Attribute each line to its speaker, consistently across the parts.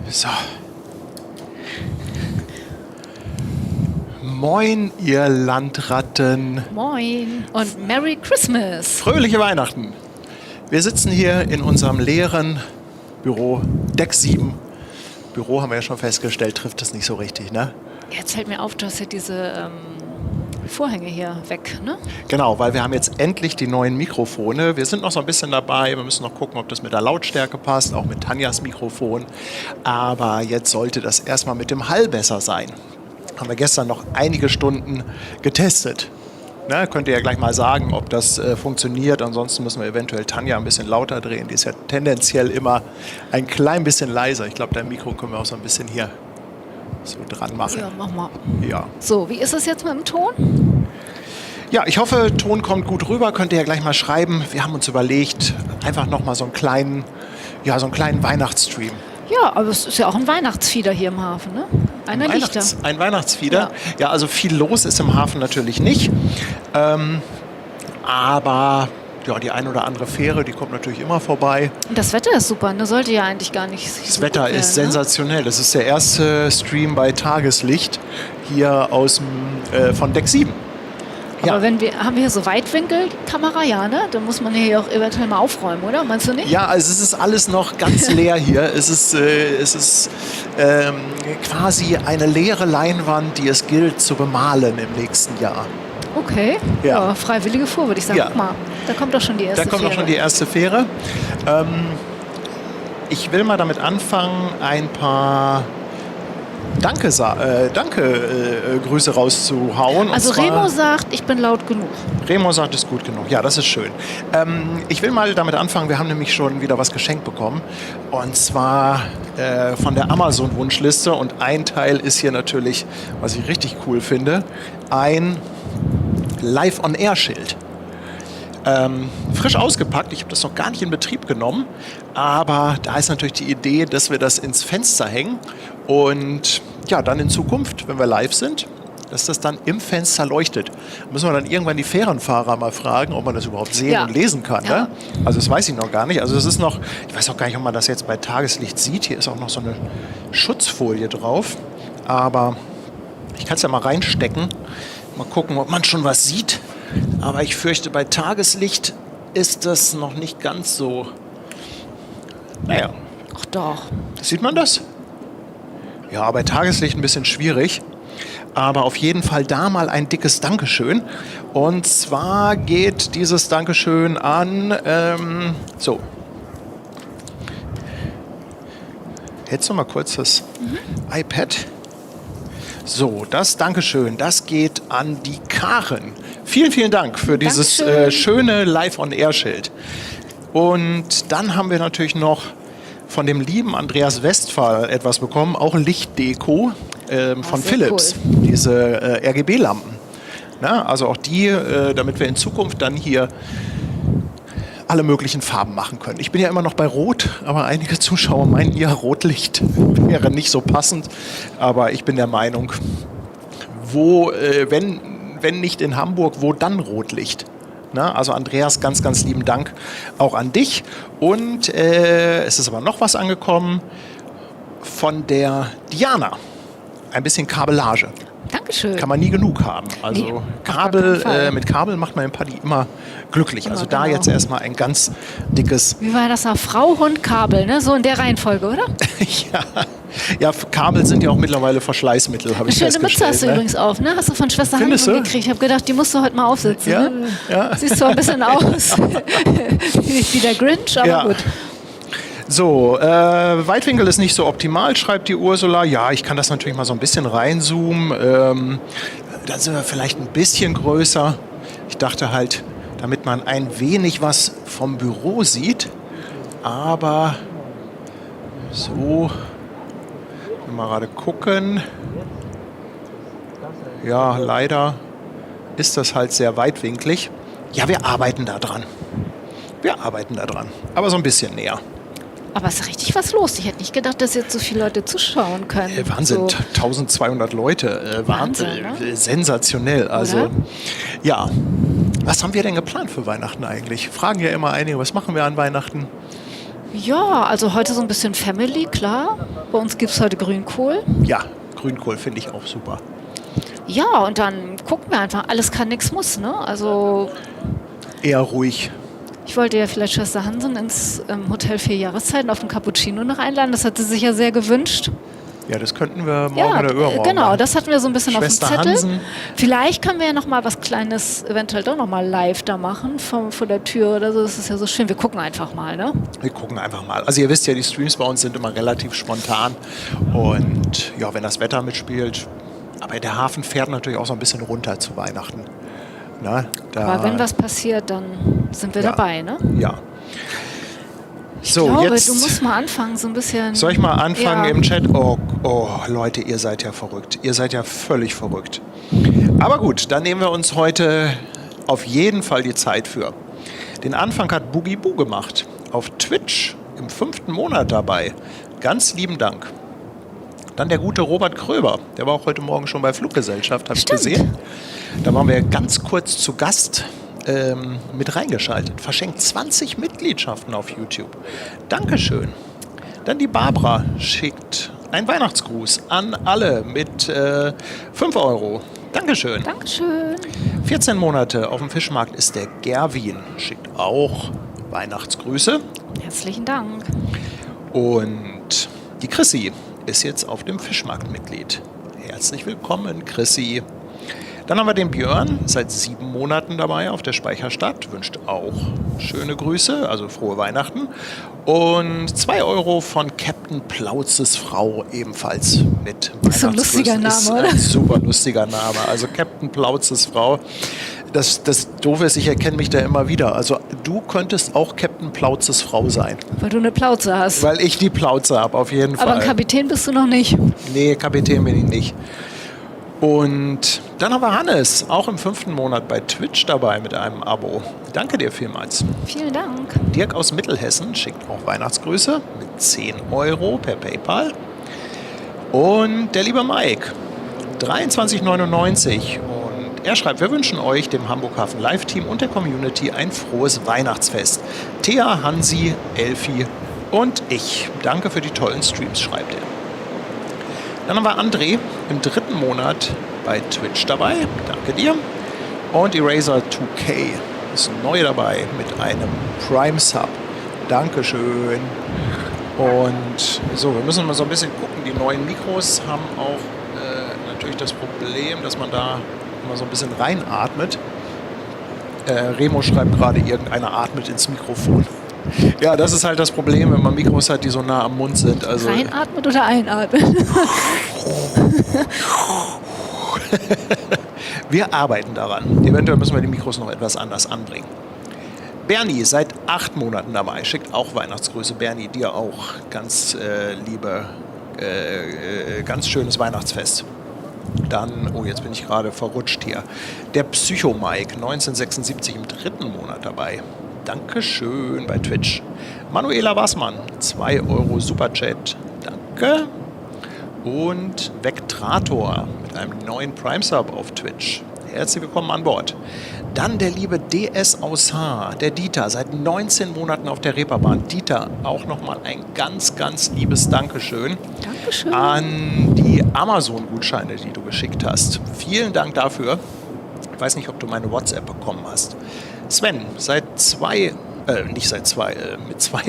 Speaker 1: So. Moin, ihr Landratten.
Speaker 2: Moin und Merry Christmas.
Speaker 1: Fröhliche Weihnachten. Wir sitzen hier in unserem leeren Büro, Deck 7. Büro haben wir ja schon festgestellt, trifft das nicht so richtig, ne?
Speaker 2: Jetzt fällt mir auf, du hast ja diese Vorhänge hier weg, ne?
Speaker 1: Genau, weil wir haben jetzt endlich die neuen Mikrofone. Wir sind noch so ein bisschen dabei. Wir müssen noch gucken, ob das mit der Lautstärke passt, auch mit Tanjas Mikrofon. Aber jetzt sollte das erstmal mit dem Hall besser sein. Haben wir gestern noch einige Stunden getestet. Ne, könnt ihr ja gleich mal sagen, ob das funktioniert. Ansonsten müssen wir eventuell Tanja ein bisschen lauter drehen. Die ist ja tendenziell immer ein klein bisschen leiser. Ich glaube, dein Mikro können wir auch so ein bisschen hier so dran machen.
Speaker 2: Ja, mach mal.
Speaker 1: Ja.
Speaker 2: So, wie ist es jetzt mit dem Ton?
Speaker 1: Ja, ich hoffe, Ton kommt gut rüber. Könnt ihr ja gleich mal schreiben. Wir haben uns überlegt, einfach noch mal so einen kleinen Weihnachtsstream.
Speaker 2: Ja, aber es ist ja auch ein Weihnachtsfieder hier im Hafen, ne? Einer Lichter.
Speaker 1: Ein Weihnachtsfieder. Ja, also viel los ist im Hafen natürlich nicht. Aber ja, die ein oder andere Fähre, die kommt natürlich immer vorbei.
Speaker 2: Und das Wetter ist super, ne? Sollte ja eigentlich gar nicht so
Speaker 1: Das Wetter
Speaker 2: gut werden,
Speaker 1: ist sensationell. Das ist der erste Stream bei Tageslicht hier von Deck 7.
Speaker 2: Aber haben wir hier so Weitwinkelkamera, ja, ne? Da muss man hier auch eventuell mal aufräumen, oder? Meinst du nicht?
Speaker 1: Ja, also es ist alles noch ganz leer hier. Es ist quasi eine leere Leinwand, die es gilt zu bemalen im nächsten Jahr.
Speaker 2: Okay,
Speaker 1: Ja.
Speaker 2: ja, freiwillige Fuhr, würde ich sagen.
Speaker 1: Ja.
Speaker 2: Guck mal, da kommt doch schon die erste
Speaker 1: Da kommt auch schon die erste Fähre. Ich will mal damit anfangen, ein paar Grüße rauszuhauen.
Speaker 2: Also Remo sagt, ich bin laut genug.
Speaker 1: Remo sagt, es ist gut genug. Ja, das ist schön. Ich will mal damit anfangen, wir haben nämlich schon wieder was geschenkt bekommen. Und zwar von der Amazon-Wunschliste. Und ein Teil ist hier natürlich, was ich richtig cool finde, ein Live-on-Air-Schild. Frisch ausgepackt, ich habe das noch gar nicht in Betrieb genommen, aber da ist natürlich die Idee, dass wir das ins Fenster hängen und ja, dann in Zukunft, wenn wir live sind, dass das dann im Fenster leuchtet. Müssen wir dann irgendwann die Fährenfahrer mal fragen, ob man das überhaupt sehen und lesen kann.
Speaker 2: Ja.
Speaker 1: Ne? Also das weiß ich noch gar nicht. Also es ist noch, ich weiß auch gar nicht, ob man das jetzt bei Tageslicht sieht. Hier ist auch noch so eine Schutzfolie drauf, aber ich kann es ja mal reinstecken, mal gucken, ob man schon was sieht. Aber ich fürchte, bei Tageslicht ist das noch nicht ganz so. Naja.
Speaker 2: Ach doch.
Speaker 1: Sieht man das? Ja, bei Tageslicht ein bisschen schwierig. Aber auf jeden Fall da mal ein dickes Dankeschön. Und zwar geht dieses Dankeschön an. So. Hältst du mal kurz das iPad? So, das Dankeschön, das geht an die Karen. Vielen, vielen Dank für dieses schöne Live-on-Air-Schild. Und dann haben wir natürlich noch von dem lieben Andreas Westphal etwas bekommen, auch Lichtdeko von Philips,
Speaker 2: cool.
Speaker 1: diese RGB-Lampen. Na, also auch die, damit wir in Zukunft dann hier alle möglichen Farben machen können. Ich bin ja immer noch bei Rot, aber einige Zuschauer meinen, ja, Rotlicht wäre nicht so passend. Aber ich bin der Meinung, wenn nicht in Hamburg, wo dann Rotlicht? Na, also Andreas, ganz, ganz lieben Dank auch an dich. Und es ist aber noch was angekommen von der Diana. Ein bisschen Kabellage.
Speaker 2: Dankeschön.
Speaker 1: Kann man nie genug haben. Also
Speaker 2: Nee,
Speaker 1: mit Kabel macht man im Paddy immer glücklich. Also da jetzt erstmal ein ganz dickes...
Speaker 2: Wie war das noch? Frau, Hund, Kabel, ne? So in der Reihenfolge, oder?
Speaker 1: Ja, Kabel sind ja auch mittlerweile Verschleißmittel, habe ich
Speaker 2: Schöne
Speaker 1: festgestellt.
Speaker 2: Mütze hast du übrigens auf, ne? Hast du von Schwester Hanni
Speaker 1: Findest du?
Speaker 2: gekriegt. Ich habe gedacht, die musst du heute mal aufsitzen.
Speaker 1: Ja,
Speaker 2: Ne?
Speaker 1: ja.
Speaker 2: Siehst zwar ein bisschen aus wie der Grinch, aber
Speaker 1: Ja.
Speaker 2: gut.
Speaker 1: So, Weitwinkel ist nicht so optimal, schreibt die Ursula. Ja, ich kann das natürlich mal so ein bisschen reinzoomen. Dann sind wir vielleicht ein bisschen größer. Ich dachte halt, damit man ein wenig was vom Büro sieht. Aber so, mal gerade gucken. Ja, leider ist das halt sehr weitwinklig. Ja, wir arbeiten da dran. Aber so ein bisschen näher.
Speaker 2: Aber es ist richtig was los. Ich hätte nicht gedacht, dass jetzt so viele Leute zuschauen können.
Speaker 1: Wahnsinn,
Speaker 2: So.
Speaker 1: 1200 Leute.
Speaker 2: Wahnsinn,
Speaker 1: sensationell. Also,
Speaker 2: Oder?
Speaker 1: ja. Was haben wir denn geplant für Weihnachten eigentlich? Fragen ja immer einige, was machen wir an Weihnachten?
Speaker 2: Ja, also heute so ein bisschen Family, klar. Bei uns gibt es heute Grünkohl.
Speaker 1: Ja, Grünkohl finde ich auch super.
Speaker 2: Ja, und dann gucken wir einfach. Alles kann, nichts muss, ne? Also
Speaker 1: Eher ruhig.
Speaker 2: ich wollte ja vielleicht Schwester Hansen ins Hotel 4 Jahreszeiten auf den Cappuccino noch einladen. Das hat sie sich ja sehr gewünscht.
Speaker 1: Ja, das könnten wir morgen
Speaker 2: Ja,
Speaker 1: oder übermorgen
Speaker 2: genau,
Speaker 1: machen.
Speaker 2: das hatten wir so ein bisschen
Speaker 1: Schwester
Speaker 2: auf dem Zettel.
Speaker 1: Hansen.
Speaker 2: Vielleicht können wir ja noch mal was Kleines eventuell doch noch mal live da machen vor der Tür oder so. Das ist ja so schön. Wir gucken einfach mal, ne?
Speaker 1: Wir gucken einfach mal. Also ihr wisst ja, die Streams bei uns sind immer relativ spontan. Und ja, wenn das Wetter mitspielt. Aber der Hafen fährt natürlich auch so ein bisschen runter zu Weihnachten. Na,
Speaker 2: Aber wenn was passiert, dann sind wir dabei, ne?
Speaker 1: Ja.
Speaker 2: Ich
Speaker 1: So,
Speaker 2: glaube,
Speaker 1: jetzt
Speaker 2: du musst mal anfangen, so ein bisschen.
Speaker 1: soll ich mal anfangen
Speaker 2: Ja.
Speaker 1: im Chat? Oh, Leute, ihr seid ja verrückt. Ihr seid ja völlig verrückt. Aber gut, dann nehmen wir uns heute auf jeden Fall die Zeit für. Den Anfang hat Boogie Boo gemacht. Auf Twitch im 5. Monat dabei. Ganz lieben Dank. Dann der gute Robert Kröber. Der war auch heute Morgen schon bei Fluggesellschaft, habe ich
Speaker 2: Stimmt.
Speaker 1: gesehen. Da waren wir ganz kurz zu Gast. Mit reingeschaltet. Verschenkt 20 Mitgliedschaften auf YouTube. Dankeschön. Dann die Barbara schickt einen Weihnachtsgruß an alle mit 5 Euro. Dankeschön.
Speaker 2: Dankeschön.
Speaker 1: 14 Monate auf dem Fischmarkt ist der Gerwin. Schickt auch Weihnachtsgrüße.
Speaker 2: Herzlichen Dank.
Speaker 1: Und die Chrissy ist jetzt auf dem Fischmarkt Mitglied. Herzlich willkommen, Chrissy. Dann haben wir den Björn, seit 7 Monaten dabei auf der Speicherstadt, wünscht auch schöne Grüße, also frohe Weihnachten. Und 2 Euro von Captain Plauzes Frau, ebenfalls mit
Speaker 2: Das ist ein lustiger
Speaker 1: Weihnachtsgrüßen.
Speaker 2: Name,
Speaker 1: Ist
Speaker 2: oder?
Speaker 1: ein super lustiger Name, also Captain Plauzes Frau. Das Doofe ist, ich erkenne mich da immer wieder. Also du könntest auch Captain Plauzes Frau sein,
Speaker 2: Weil du eine Plauze hast.
Speaker 1: weil ich die Plauze habe, auf jeden Fall.
Speaker 2: Aber ein Kapitän bist du noch nicht.
Speaker 1: Nee, Kapitän bin ich nicht. Und dann haben wir Hannes, auch im 5. Monat bei Twitch dabei mit einem Abo. Danke dir vielmals.
Speaker 2: Vielen Dank.
Speaker 1: Dirk aus Mittelhessen schickt auch Weihnachtsgrüße mit 10 Euro per PayPal. Und der liebe Mike, 23,99. Und er schreibt, wir wünschen euch, dem Hamburg Hafen Live-Team und der Community ein frohes Weihnachtsfest. Thea, Hansi, Elfi und ich. Danke für die tollen Streams, schreibt er. Dann haben wir André im 3. Monat bei Twitch dabei. Danke dir. Und Eraser 2K ist neu dabei mit einem Prime Sub. Dankeschön. Und so, wir müssen mal so ein bisschen gucken. Die neuen Mikros haben auch natürlich das Problem, dass man da immer so ein bisschen reinatmet. Remo schreibt gerade, irgendeiner atmet ins Mikrofon. Ja, das ist halt das Problem, wenn man Mikros hat, die so nah am Mund sind. Also,
Speaker 2: Reinatmet oder einatmet?
Speaker 1: wir arbeiten daran. Eventuell müssen wir die Mikros noch etwas anders anbringen. Bernie, seit 8 Monaten dabei, schickt auch Weihnachtsgrüße. Bernie, dir auch ganz ganz schönes Weihnachtsfest. Dann, oh, jetzt bin ich gerade verrutscht hier. Der Psycho-Mike, 1976 im 3. Monat dabei. Dankeschön bei Twitch. Manuela Wassmann, 2 Euro Superchat. Danke. Und Vectrator mit einem neuen Prime-Sub auf Twitch. Herzlich willkommen an Bord. Dann der liebe DS aus H, der Dieter, seit 19 Monaten auf der Reeperbahn. Dieter, auch nochmal ein ganz, ganz liebes Dankeschön
Speaker 2: Dankeschön.
Speaker 1: an die Amazon-Gutscheine, die du geschickt hast. Vielen Dank dafür. Ich weiß nicht, ob du meine WhatsApp bekommen hast. Sven, mit 2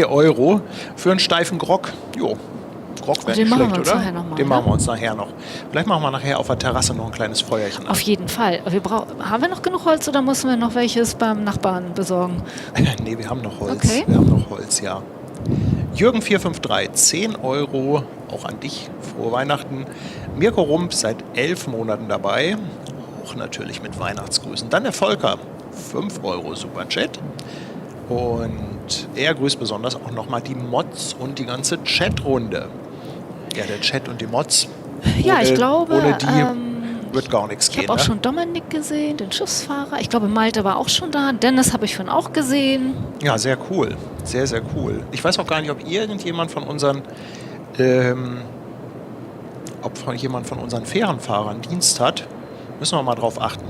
Speaker 1: Euro für einen steifen Grog. Jo, Grog wäre
Speaker 2: Den
Speaker 1: nicht
Speaker 2: machen wir
Speaker 1: schlecht,
Speaker 2: uns
Speaker 1: oder?
Speaker 2: nachher noch mal,
Speaker 1: Den
Speaker 2: ne?
Speaker 1: machen wir uns nachher noch. Vielleicht machen wir nachher auf der Terrasse noch ein kleines Feuerchen an.
Speaker 2: Auf jeden Fall. Haben wir noch genug Holz oder müssen wir noch welches beim Nachbarn besorgen?
Speaker 1: Nee, wir haben noch Holz.
Speaker 2: Okay.
Speaker 1: Wir haben noch Holz, ja. Jürgen453, 10 Euro, auch an dich, frohe Weihnachten. Mirko Rump, seit 11 Monaten dabei, auch natürlich mit Weihnachtsgrüßen. Dann der Volker, 5 Euro Superchat. Und er grüßt besonders auch nochmal die Mods und die ganze Chatrunde. Ja, der Chat und die Mods.
Speaker 2: Ja, ich glaube,
Speaker 1: Ohne die wird gar nichts
Speaker 2: ich
Speaker 1: gehen.
Speaker 2: habe auch
Speaker 1: Ne?
Speaker 2: schon Dominik gesehen, den Schiffsfahrer. Ich glaube, Malte war auch schon da. Dennis habe ich schon auch gesehen.
Speaker 1: Ja, sehr cool. Sehr, sehr cool. Ich weiß auch gar nicht, ob irgendjemand von unseren Fährenfahrern Dienst hat. Müssen wir mal drauf achten.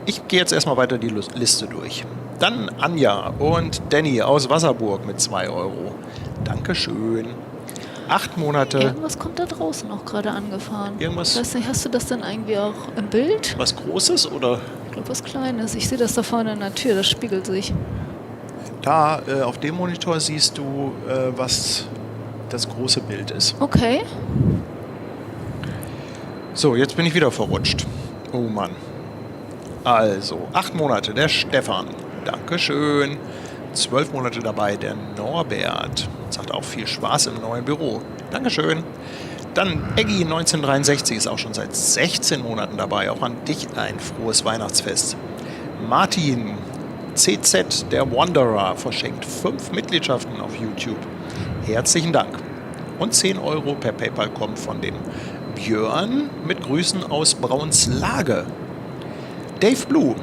Speaker 1: Ich gehe jetzt erstmal weiter die Liste durch. Dann Anja und Danny aus Wasserburg mit 2 Euro. Dankeschön. 8 Monate.
Speaker 2: Irgendwas kommt da draußen auch gerade angefahren.
Speaker 1: Irgendwas-
Speaker 2: Ich weiß nicht, hast du das denn irgendwie auch im Bild?
Speaker 1: Was Großes oder?
Speaker 2: Ich glaube, was Kleines. Ich sehe das da vorne in der Tür, das spiegelt sich.
Speaker 1: Da auf dem Monitor siehst du, was das große Bild ist.
Speaker 2: Okay.
Speaker 1: So, jetzt bin ich wieder verrutscht. Oh Mann. Also, 8 Monate, der Stefan. Dankeschön. 12 Monate dabei, der Norbert. Sagt auch viel Spaß im neuen Büro. Dankeschön. Dann Eggy 1963 ist auch schon seit 16 Monaten dabei. Auch an dich ein frohes Weihnachtsfest. Martin CZ, der Wanderer, verschenkt 5 Mitgliedschaften auf YouTube. Herzlichen Dank. Und 10 Euro per PayPal kommt von dem Björn mit Grüßen aus Braunslage. Dave Blue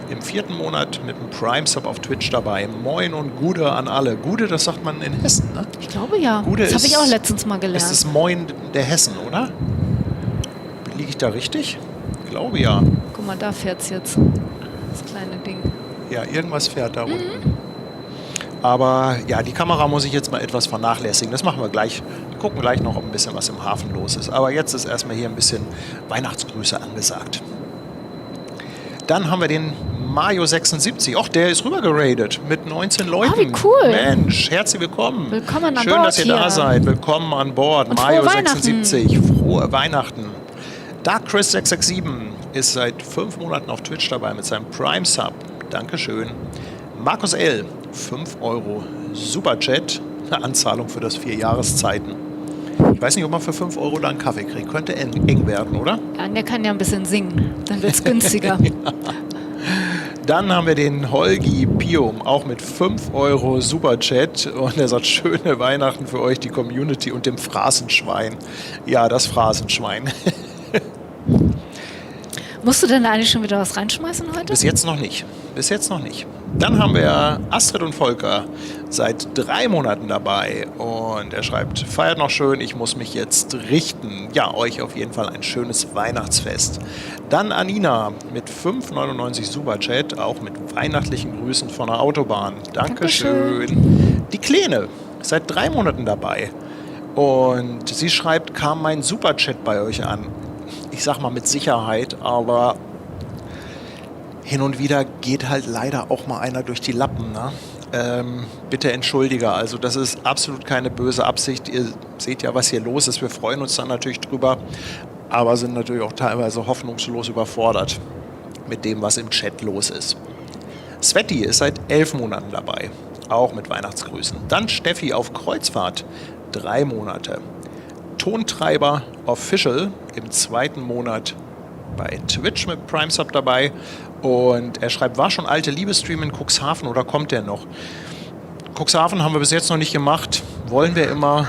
Speaker 1: im 4. Monat mit dem Prime-Sub auf Twitch dabei. Moin und Gude an alle. Gude, das sagt man in Hessen, ne?
Speaker 2: Ich glaube ja.
Speaker 1: Gude
Speaker 2: Das habe ich
Speaker 1: ist-
Speaker 2: auch letztens mal gelernt.
Speaker 1: Ist es Moin der Hessen, oder? Liege ich da richtig? Ich glaube ja.
Speaker 2: Guck mal, da fährt's jetzt. Das kleine Ding.
Speaker 1: Ja, irgendwas fährt da unten. Aber ja, die Kamera muss ich jetzt mal etwas vernachlässigen. Das machen wir gleich. Wir gucken gleich noch, ob ein bisschen was im Hafen los ist. Aber jetzt ist erstmal hier ein bisschen Weihnachtsgrüße angesagt. Dann haben wir den Mario 76. Och, der ist rüber geradet mit 19 Leuten.
Speaker 2: wie cool.
Speaker 1: Mensch, herzlich willkommen.
Speaker 2: Willkommen an
Speaker 1: Schön,
Speaker 2: Bord
Speaker 1: dass ihr
Speaker 2: hier.
Speaker 1: da seid. Willkommen an Bord.
Speaker 2: Und
Speaker 1: Mario
Speaker 2: frohe Weihnachten.
Speaker 1: 76. Frohe Weihnachten. Dark Chris 667 ist seit 5 Monaten auf Twitch dabei mit seinem Prime Sub. Dankeschön. Markus L. 5 Euro Superchat. Eine Anzahlung für das 4 Jahreszeiten. Ich weiß nicht, ob man für 5 Euro da einen Kaffee kriegt. Könnte eng werden, oder?
Speaker 2: Ja, und der kann ja ein bisschen singen. Dann wird's günstiger.
Speaker 1: Dann haben wir den Holgi Pium, auch mit 5 Euro Superchat. Und er sagt, schöne Weihnachten für euch, die Community und dem Phrasenschwein. Ja, das Phrasenschwein.
Speaker 2: Musst du denn da eigentlich schon wieder was reinschmeißen heute?
Speaker 1: Bis jetzt noch nicht. Bis jetzt noch nicht. Dann haben wir Astrid und Volker seit 3 Monaten dabei. Und er schreibt, feiert noch schön, ich muss mich jetzt richten. Ja, euch auf jeden Fall ein schönes Weihnachtsfest. Dann Anina mit 5,99 Superchat, auch mit weihnachtlichen Grüßen von der Autobahn. Dankeschön. Die Kleine, seit 3 Monaten dabei. Und sie schreibt, kam mein Superchat bei euch an? Ich sag mal mit Sicherheit, aber hin und wieder geht halt leider auch mal einer durch die Lappen. Ne? Bitte entschuldige, also das ist absolut keine böse Absicht. Ihr seht ja, was hier los ist. Wir freuen uns dann natürlich drüber, aber sind natürlich auch teilweise hoffnungslos überfordert mit dem, was im Chat los ist. Sveti ist seit 11 Monaten dabei, auch mit Weihnachtsgrüßen. Dann Steffi auf Kreuzfahrt, 3 Monate. Tontreiber Official im 2. Monat bei Twitch mit Prime Sub dabei. Und er schreibt, war schon alte Liebesstream in Cuxhaven oder kommt der noch? Cuxhaven haben wir bis jetzt noch nicht gemacht. Wollen wir immer.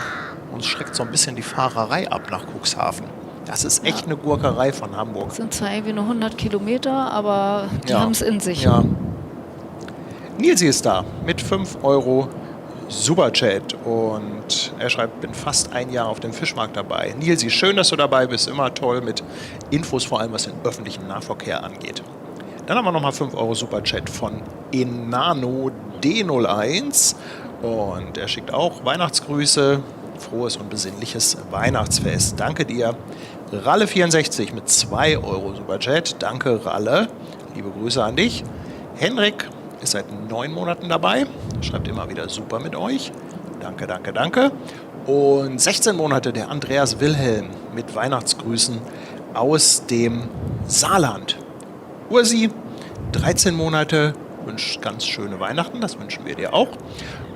Speaker 1: Uns schreckt so ein bisschen die Fahrerei ab nach Cuxhaven. Das ist echt eine Gurkerei von Hamburg.
Speaker 2: Das sind zwar irgendwie nur 100 Kilometer, aber die
Speaker 1: Ja.
Speaker 2: haben es in sich.
Speaker 1: Ja. Nilsi ist da mit 5 Euro Superchat und er schreibt, bin fast 1 Jahr auf dem Fischmarkt dabei. Nilsi, schön, dass du dabei bist. Immer toll mit Infos, vor allem was den öffentlichen Nahverkehr angeht. Dann haben wir nochmal 5 Euro Superchat von Enano D01 und er schickt auch Weihnachtsgrüße. Frohes und besinnliches Weihnachtsfest. Danke dir. Ralle64 mit 2 Euro Superchat. Danke, Ralle. Liebe Grüße an dich. Henrik ist seit 9 Monaten dabei. Schreibt immer wieder super mit euch. Danke, danke, danke. Und 16 Monate der Andreas Wilhelm mit Weihnachtsgrüßen aus dem Saarland. Ursi, 13 Monate, wünscht ganz schöne Weihnachten. Das wünschen wir dir auch.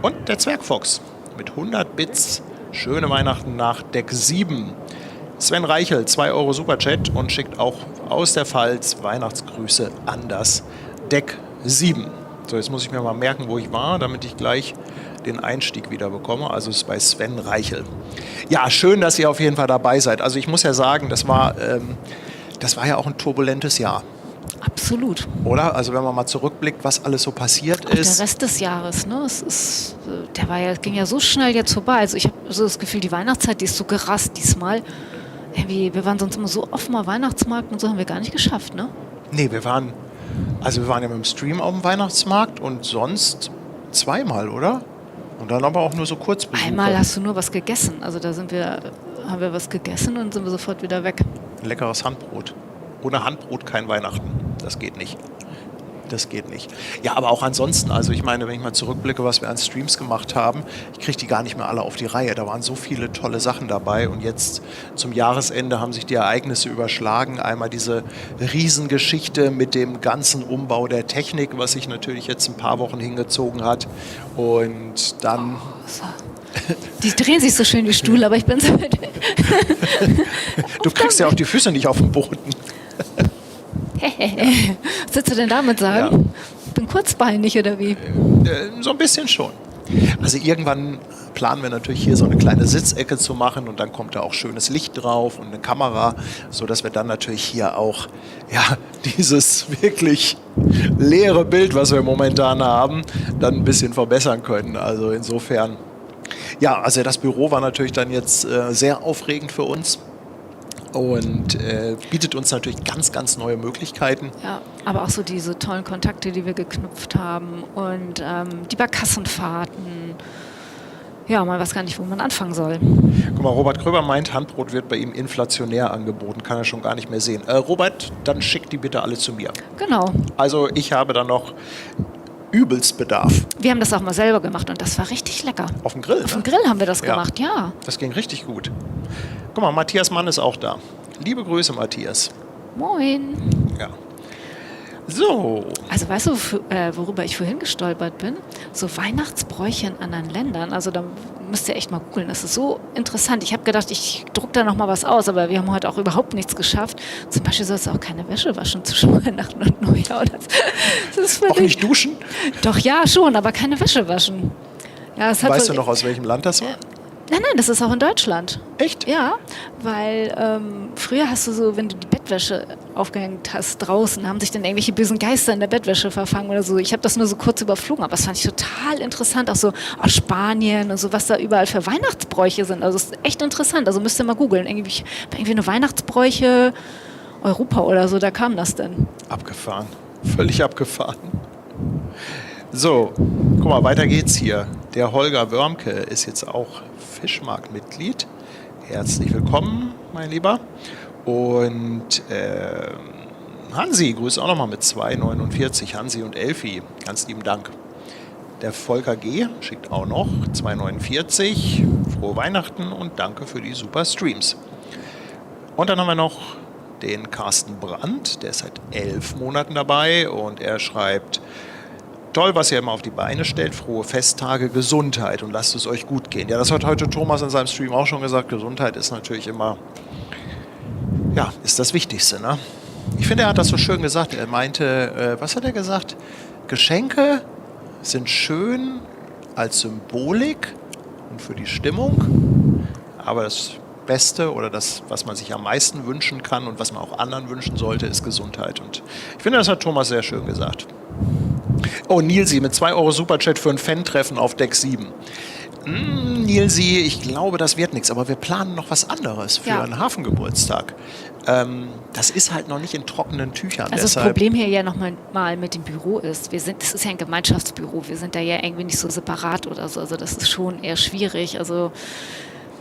Speaker 1: Und der Zwergfox mit 100 Bits. Schöne Weihnachten nach Deck 7. Sven Reichel, 2 Euro Superchat und schickt auch aus der Pfalz Weihnachtsgrüße an das Deck 7. So, jetzt muss ich mir mal merken, wo ich war, damit ich gleich den Einstieg wieder bekomme. Also es ist bei Sven Reichel. Ja, schön, dass ihr auf jeden Fall dabei seid. Also ich muss ja sagen, das war ja auch ein turbulentes Jahr.
Speaker 2: Absolut.
Speaker 1: Oder? Also wenn man mal zurückblickt, was alles so passiert
Speaker 2: Auch
Speaker 1: ist.
Speaker 2: der Rest des Jahres, ne? Ging ja so schnell jetzt vorbei. Also ich habe so das Gefühl, die Weihnachtszeit, die ist so gerast diesmal. Irgendwie, wir waren sonst immer so oft mal Weihnachtsmarkt und so haben wir gar nicht geschafft, ne?
Speaker 1: Nee, wir waren ja mit dem Stream auf dem Weihnachtsmarkt und sonst zweimal, oder? Und dann aber auch nur so Kurzbesuche.
Speaker 2: Einmal hast du nur was gegessen. Also da haben wir was gegessen und sind wir sofort wieder weg.
Speaker 1: Ein leckeres Handbrot. Ohne Handbrot kein Weihnachten. Das geht nicht. Das geht nicht. Ja, aber auch ansonsten, also ich meine, wenn ich mal zurückblicke, was wir an Streams gemacht haben, ich kriege die gar nicht mehr alle auf die Reihe. Da waren so viele tolle Sachen dabei und jetzt zum Jahresende haben sich die Ereignisse überschlagen. Einmal diese Riesengeschichte mit dem ganzen Umbau der Technik, was sich natürlich jetzt ein paar Wochen hingezogen hat, und dann...
Speaker 2: Die drehen sich so schön, die Stuhl, aber ich bin so...
Speaker 1: Du kriegst ja auch die Füße nicht auf den Boden.
Speaker 2: Was willst du denn damit sagen?
Speaker 1: Ja.
Speaker 2: Ich bin kurzbeinig oder wie?
Speaker 1: So ein bisschen schon. Also irgendwann planen wir natürlich hier so eine kleine Sitzecke zu machen und dann kommt da auch schönes Licht drauf und eine Kamera, sodass wir dann natürlich hier auch dieses wirklich leere Bild, was wir momentan haben, dann ein bisschen verbessern können. Also insofern, ja, also das Büro war natürlich dann jetzt sehr aufregend für uns. Und bietet uns natürlich ganz, ganz neue Möglichkeiten.
Speaker 2: Ja, aber auch so diese tollen Kontakte, die wir geknüpft haben und die Barkassenfahrten. Ja, man weiß gar nicht, wo man anfangen soll.
Speaker 1: Guck mal, Robert Kröber meint, Handbrot wird bei ihm inflationär angeboten, kann er schon gar nicht mehr sehen. Robert, dann schick die bitte alle zu mir.
Speaker 2: Genau.
Speaker 1: Also ich habe da noch übelst Bedarf.
Speaker 2: Wir haben das auch mal selber gemacht und das war richtig lecker.
Speaker 1: Auf dem Grill?
Speaker 2: Auf dem Grill haben wir das gemacht, ja.
Speaker 1: Das ging richtig gut. Guck mal, Matthias Mann ist auch da. Liebe Grüße, Matthias.
Speaker 2: Moin.
Speaker 1: Ja. So.
Speaker 2: Also weißt du, worüber ich vorhin gestolpert bin? So Weihnachtsbräuche in anderen Ländern. Also da müsst ihr echt mal googeln. Das ist so interessant. Ich habe gedacht, ich druck da noch mal was aus, aber wir haben heute auch überhaupt nichts geschafft. Zum Beispiel sollst du auch keine Wäsche waschen zwischen Weihnachten und Neujahr. Das ist
Speaker 1: auch nicht duschen?
Speaker 2: Doch, ja, schon, aber keine Wäsche waschen. Ja,
Speaker 1: weißt du noch, aus welchem Land das war?
Speaker 2: Nein, das ist auch in Deutschland.
Speaker 1: Echt?
Speaker 2: Ja, weil früher hast du so, wenn du die Bettwäsche aufgehängt hast draußen, haben sich dann irgendwelche bösen Geister in der Bettwäsche verfangen oder so. Ich habe das nur so kurz überflogen, aber das fand ich total interessant, auch so aus Spanien und so, was da überall für Weihnachtsbräuche sind. Also es ist echt interessant, also müsst ihr mal googeln. Irgendwie eine Weihnachtsbräuche Europa oder so, da kam das denn.
Speaker 1: Abgefahren, völlig abgefahren. So, guck mal, weiter geht's hier. Der Holger Wörmke ist jetzt auch Fischmarkt-Mitglied. Herzlich willkommen, mein Lieber. Und Hansi, grüße auch nochmal mit 2,49. Hansi und Elfi, ganz lieben Dank. Der Volker G. schickt auch noch 2,49. Frohe Weihnachten und danke für die super Streams. Und dann haben wir noch den Carsten Brandt, der ist seit 11 Monaten dabei und er schreibt: Toll, was ihr immer auf die Beine stellt. Frohe Festtage, Gesundheit und lasst es euch gut gehen. Ja, das hat heute Thomas in seinem Stream auch schon gesagt. Gesundheit ist natürlich immer, ja, ist das Wichtigste, ne? Ich finde, er hat das so schön gesagt. Er meinte, was hat er gesagt? Geschenke sind schön als Symbolik und für die Stimmung. Aber das Beste oder das, was man sich am meisten wünschen kann und was man auch anderen wünschen sollte, ist Gesundheit. Und ich finde, das hat Thomas sehr schön gesagt. Oh, Nilsi mit 2 Euro Superchat für ein Fan-Treffen auf Deck 7. Nilsi, ich glaube, das wird nichts, aber wir planen noch was anderes für einen Hafengeburtstag. Das ist halt noch nicht in trockenen Tüchern.
Speaker 2: Also das Problem hier ja noch mal mit dem Büro ist, das ist ja ein Gemeinschaftsbüro, wir sind da ja irgendwie nicht so separat oder so, also das ist schon eher schwierig. Also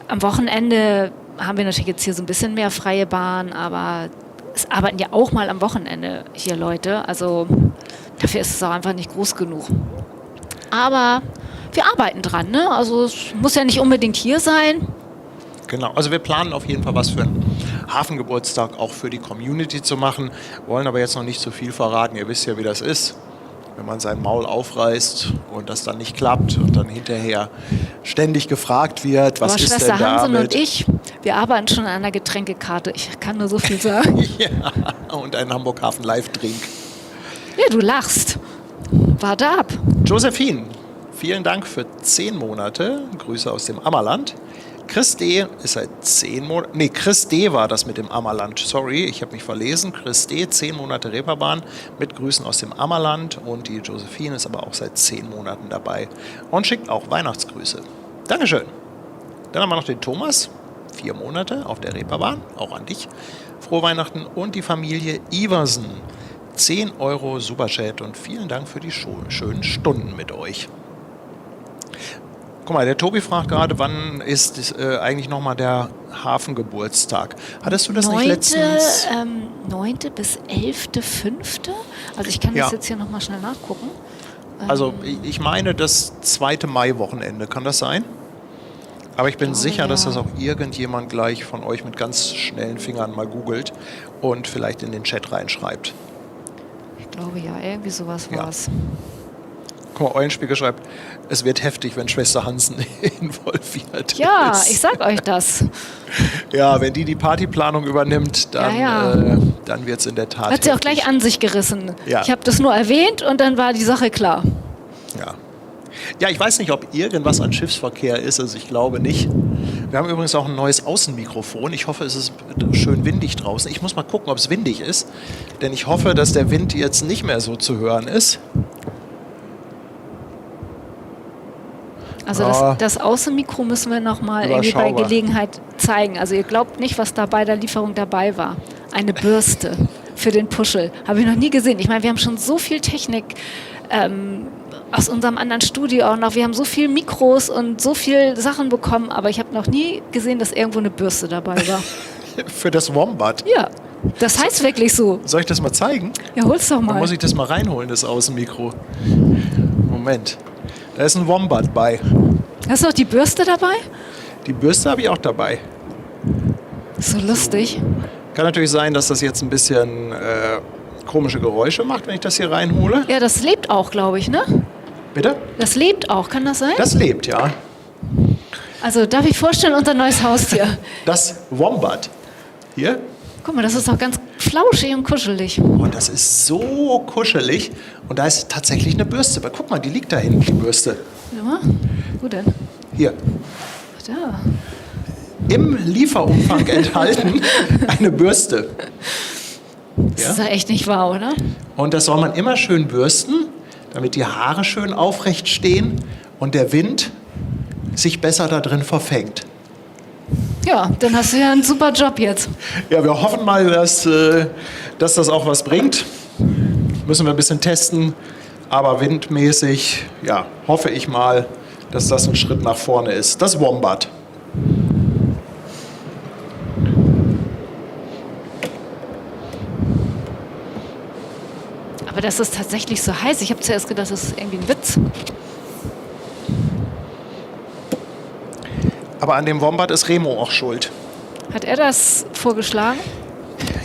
Speaker 2: am Wochenende haben wir natürlich jetzt hier so ein bisschen mehr freie Bahn, aber es arbeiten ja auch mal am Wochenende hier Leute, also dafür ist es auch einfach nicht groß genug. Aber wir arbeiten dran, ne? Also es muss ja nicht unbedingt hier sein.
Speaker 1: Genau, also wir planen auf jeden Fall was für einen Hafengeburtstag auch für die Community zu machen, wollen aber jetzt noch nicht so viel verraten. Ihr wisst ja, wie das ist, wenn man sein Maul aufreißt und das dann nicht klappt und dann hinterher ständig gefragt wird, was ist
Speaker 2: Schwester
Speaker 1: denn damit?
Speaker 2: Hansen und ich, wir arbeiten schon an einer Getränkekarte. Ich kann nur so viel sagen.
Speaker 1: Ja, und einen Hamburg Hafen Live-Drink.
Speaker 2: Ja, du lachst. Warte ab.
Speaker 1: Josephine, vielen Dank für 10 Monate. Grüße aus dem Ammerland. Chris D. ist seit 10 Monaten... Nee, Chris D. war das mit dem Ammerland. Sorry, ich habe mich verlesen. Chris D. 10 Monate Reeperbahn mit Grüßen aus dem Ammerland. Und die Josephine ist aber auch seit 10 Monaten dabei und schickt auch Weihnachtsgrüße. Dankeschön. Dann haben wir noch den Thomas. 4 Monate auf der Reeperbahn. Auch an dich. Frohe Weihnachten. Und die Familie Iversen. 10 Euro Superchat und vielen Dank für die schönen Stunden mit euch. Guck mal, der Tobi fragt gerade, wann ist eigentlich nochmal der Hafengeburtstag? Hattest du das nicht letztens?
Speaker 2: 9. bis 11.5. Also ich kann das
Speaker 1: Ja.
Speaker 2: jetzt hier nochmal schnell nachgucken.
Speaker 1: Also ich meine das 2. Mai-Wochenende, kann das sein? Aber ich bin
Speaker 2: glaube,
Speaker 1: sicher, dass
Speaker 2: ja.
Speaker 1: das auch irgendjemand gleich von euch mit ganz schnellen Fingern mal googelt und vielleicht in den Chat reinschreibt.
Speaker 2: Ich glaube ja, irgendwie sowas
Speaker 1: Ja.
Speaker 2: war es.
Speaker 1: Guck mal, Eulenspiegel schreibt, es wird heftig, wenn Schwester Hansen involviert
Speaker 2: Ja,
Speaker 1: ist.
Speaker 2: ich sag euch das.
Speaker 1: Ja, wenn die Partyplanung übernimmt, dann,
Speaker 2: Ja.
Speaker 1: Dann wird es in der Tat
Speaker 2: Hat sie auch
Speaker 1: heftig.
Speaker 2: gleich an sich gerissen.
Speaker 1: Ja.
Speaker 2: Ich habe das nur erwähnt und dann war die Sache klar.
Speaker 1: Ja. Ja, ich weiß nicht, ob irgendwas an Schiffsverkehr ist, also ich glaube nicht. Wir haben übrigens auch ein neues Außenmikrofon. Ich hoffe, es ist schön windig draußen. Ich muss mal gucken, ob es windig ist, denn ich hoffe, dass der Wind jetzt nicht mehr so zu hören ist.
Speaker 2: Also
Speaker 1: Ja.
Speaker 2: das Außenmikro müssen wir nochmal irgendwie bei
Speaker 1: Überschaubar.
Speaker 2: Gelegenheit zeigen. Also ihr glaubt nicht, was da bei der Lieferung dabei war. Eine Bürste für den Puschel. Habe ich noch nie gesehen. Ich meine, wir haben schon so viel Technik aus unserem anderen Studio auch noch. Wir haben so viel Mikros und so viel Sachen bekommen, aber ich habe noch nie gesehen, dass irgendwo eine Bürste dabei war.
Speaker 1: Für das Wombat.
Speaker 2: Ja, das heißt wirklich so.
Speaker 1: Soll ich das mal zeigen?
Speaker 2: Ja, hol's doch
Speaker 1: Dann
Speaker 2: mal.
Speaker 1: muss ich das mal reinholen, das Außenmikro. Moment. Da ist ein Wombat bei.
Speaker 2: Hast du auch die Bürste dabei?
Speaker 1: Die Bürste habe ich auch dabei.
Speaker 2: Ist so lustig.
Speaker 1: Kann natürlich sein, dass das jetzt ein bisschen komische Geräusche macht, wenn ich das hier reinhole.
Speaker 2: Ja, das lebt auch, glaube ich, ne?
Speaker 1: Bitte?
Speaker 2: Das lebt auch, kann das sein?
Speaker 1: Das lebt, ja.
Speaker 2: Also darf ich vorstellen, unser neues Haustier.
Speaker 1: Das Wombat. Hier.
Speaker 2: Guck mal, das ist auch ganz flauschig und kuschelig.
Speaker 1: Und das ist so kuschelig. Und da ist tatsächlich eine Bürste. Aber guck mal, die liegt da hinten, die Bürste.
Speaker 2: Warte mal. Wo denn?
Speaker 1: Hier.
Speaker 2: Da.
Speaker 1: Im Lieferumfang enthalten eine Bürste.
Speaker 2: Das ist ja echt nicht wahr, oder?
Speaker 1: Und das soll man immer schön bürsten, damit die Haare schön aufrecht stehen und der Wind sich besser da drin verfängt.
Speaker 2: Ja, dann hast du ja einen super Job jetzt.
Speaker 1: Ja, wir hoffen mal, dass das auch was bringt. Müssen wir ein bisschen testen. Aber windmäßig, ja, hoffe ich mal, dass das ein Schritt nach vorne ist. Das Wombat.
Speaker 2: Aber das ist tatsächlich so heiß. Ich habe zuerst gedacht, das ist irgendwie ein Witz.
Speaker 1: Aber an dem Wombat ist Remo auch schuld.
Speaker 2: Hat er das vorgeschlagen?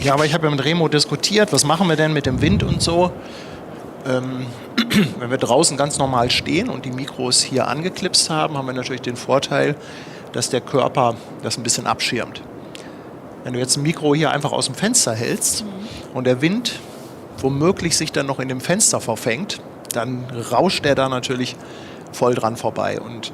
Speaker 1: Ja, aber ich habe ja mit Remo diskutiert, was machen wir denn mit dem Wind und so. Wenn wir draußen ganz normal stehen und die Mikros hier angeklipst haben, haben wir natürlich den Vorteil, dass der Körper das ein bisschen abschirmt. Wenn du jetzt ein Mikro hier einfach aus dem Fenster hältst und der Wind womöglich sich dann noch in dem Fenster verfängt, dann rauscht der da natürlich voll dran vorbei. Und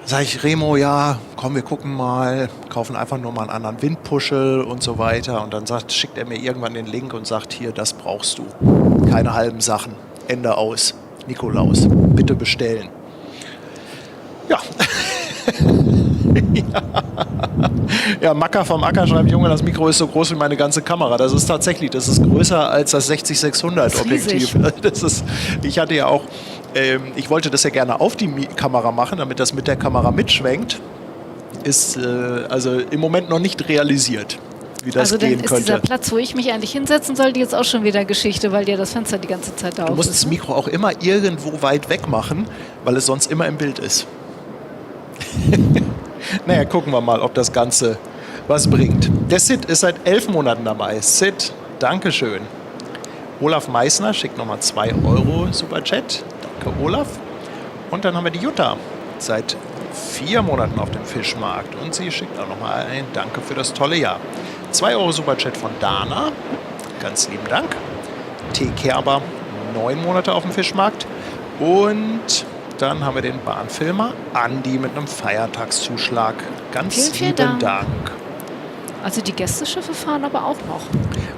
Speaker 1: da sage ich, Remo, ja, komm, wir gucken mal, kaufen einfach nur mal einen anderen Windpuschel und so weiter. Und dann schickt er mir irgendwann den Link und sagt, hier, das brauchst du. Keine halben Sachen. Ende aus. Nikolaus, bitte bestellen. Ja. Ja, Macker vom Acker schreibt, Junge, das Mikro ist so groß wie meine ganze Kamera. Das ist tatsächlich, das ist größer als das 60-600 Objektiv. Das ist, ich hatte ja auch, ich wollte das ja gerne auf die Kamera machen, damit das mit der Kamera mitschwenkt. Ist also im Moment noch nicht realisiert, wie das
Speaker 2: Also dann
Speaker 1: gehen
Speaker 2: ist dieser
Speaker 1: könnte.
Speaker 2: Platz, wo ich mich eigentlich hinsetzen sollte, jetzt auch schon wieder Geschichte, weil dir das Fenster die ganze Zeit auf
Speaker 1: Du musst
Speaker 2: ist.
Speaker 1: das Mikro auch immer irgendwo weit weg machen, weil es sonst immer im Bild ist. Naja, gucken wir mal, ob das Ganze was bringt. Der Sid ist seit 11 Monaten dabei. Sid, Dankeschön. Olaf Meissner schickt nochmal 2 Euro Superchat. Danke, Olaf. Und dann haben wir die Jutta seit 4 Monaten auf dem Fischmarkt. Und sie schickt auch nochmal ein Danke für das tolle Jahr. 2 Euro Superchat von Dana. Ganz lieben Dank. T. Kerber, 9 Monate auf dem Fischmarkt. Und dann haben wir den Bahnfilmer Andi mit einem Feiertagszuschlag. Ganz
Speaker 2: Vielen, vielen
Speaker 1: lieben
Speaker 2: Dank.
Speaker 1: Dank.
Speaker 2: Also die Gästeschiffe fahren aber auch noch.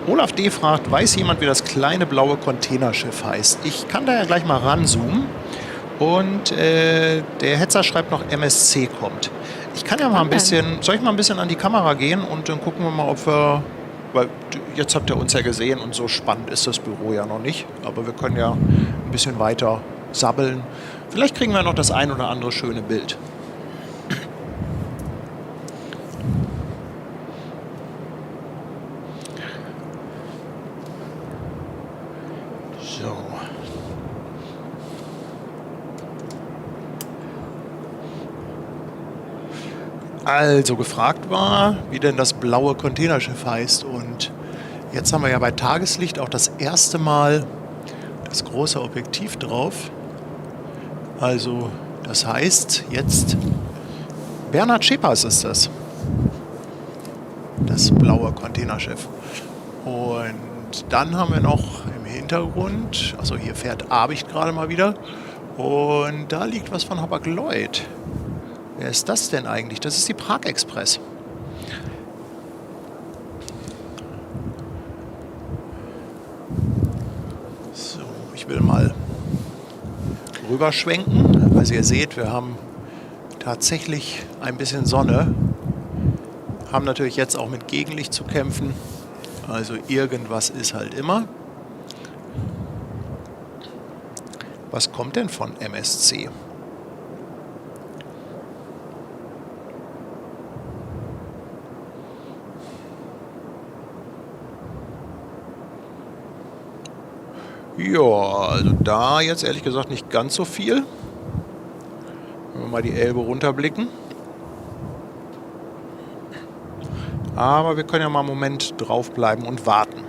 Speaker 1: Olaf D. fragt, weiß jemand, wie das kleine blaue Containerschiff heißt? Ich kann da ja gleich mal ranzoomen. Und der Hetzer schreibt noch, MSC kommt. Ich kann ja mal ein bisschen, soll ich mal ein bisschen an die Kamera gehen und dann gucken wir mal, ob wir, weil jetzt habt ihr uns ja gesehen und so spannend ist das Büro ja noch nicht, aber wir können ja ein bisschen weiter sabbeln. Vielleicht kriegen wir noch das ein oder andere schöne Bild. So. Also gefragt war, wie denn das blaue Containerschiff heißt. Und jetzt haben wir ja bei Tageslicht auch das erste Mal das große Objektiv drauf. Also das heißt jetzt Bernhard Schepers ist das. Das blaue Containerschiff. Und dann haben wir noch im Hintergrund, also hier fährt Abicht gerade mal wieder. Und da liegt was von Hapag-Lloyd. Wer ist das denn eigentlich? Das ist die Prag Express. So, ich will mal rüberschwenken. Also ihr seht, wir haben tatsächlich ein bisschen Sonne. Haben natürlich jetzt auch mit Gegenlicht zu kämpfen. Also irgendwas ist halt immer. Was kommt denn von MSC? Ja, also da jetzt ehrlich gesagt nicht ganz so viel. Wenn wir mal die Elbe runterblicken. Aber wir können ja mal einen Moment draufbleiben und warten.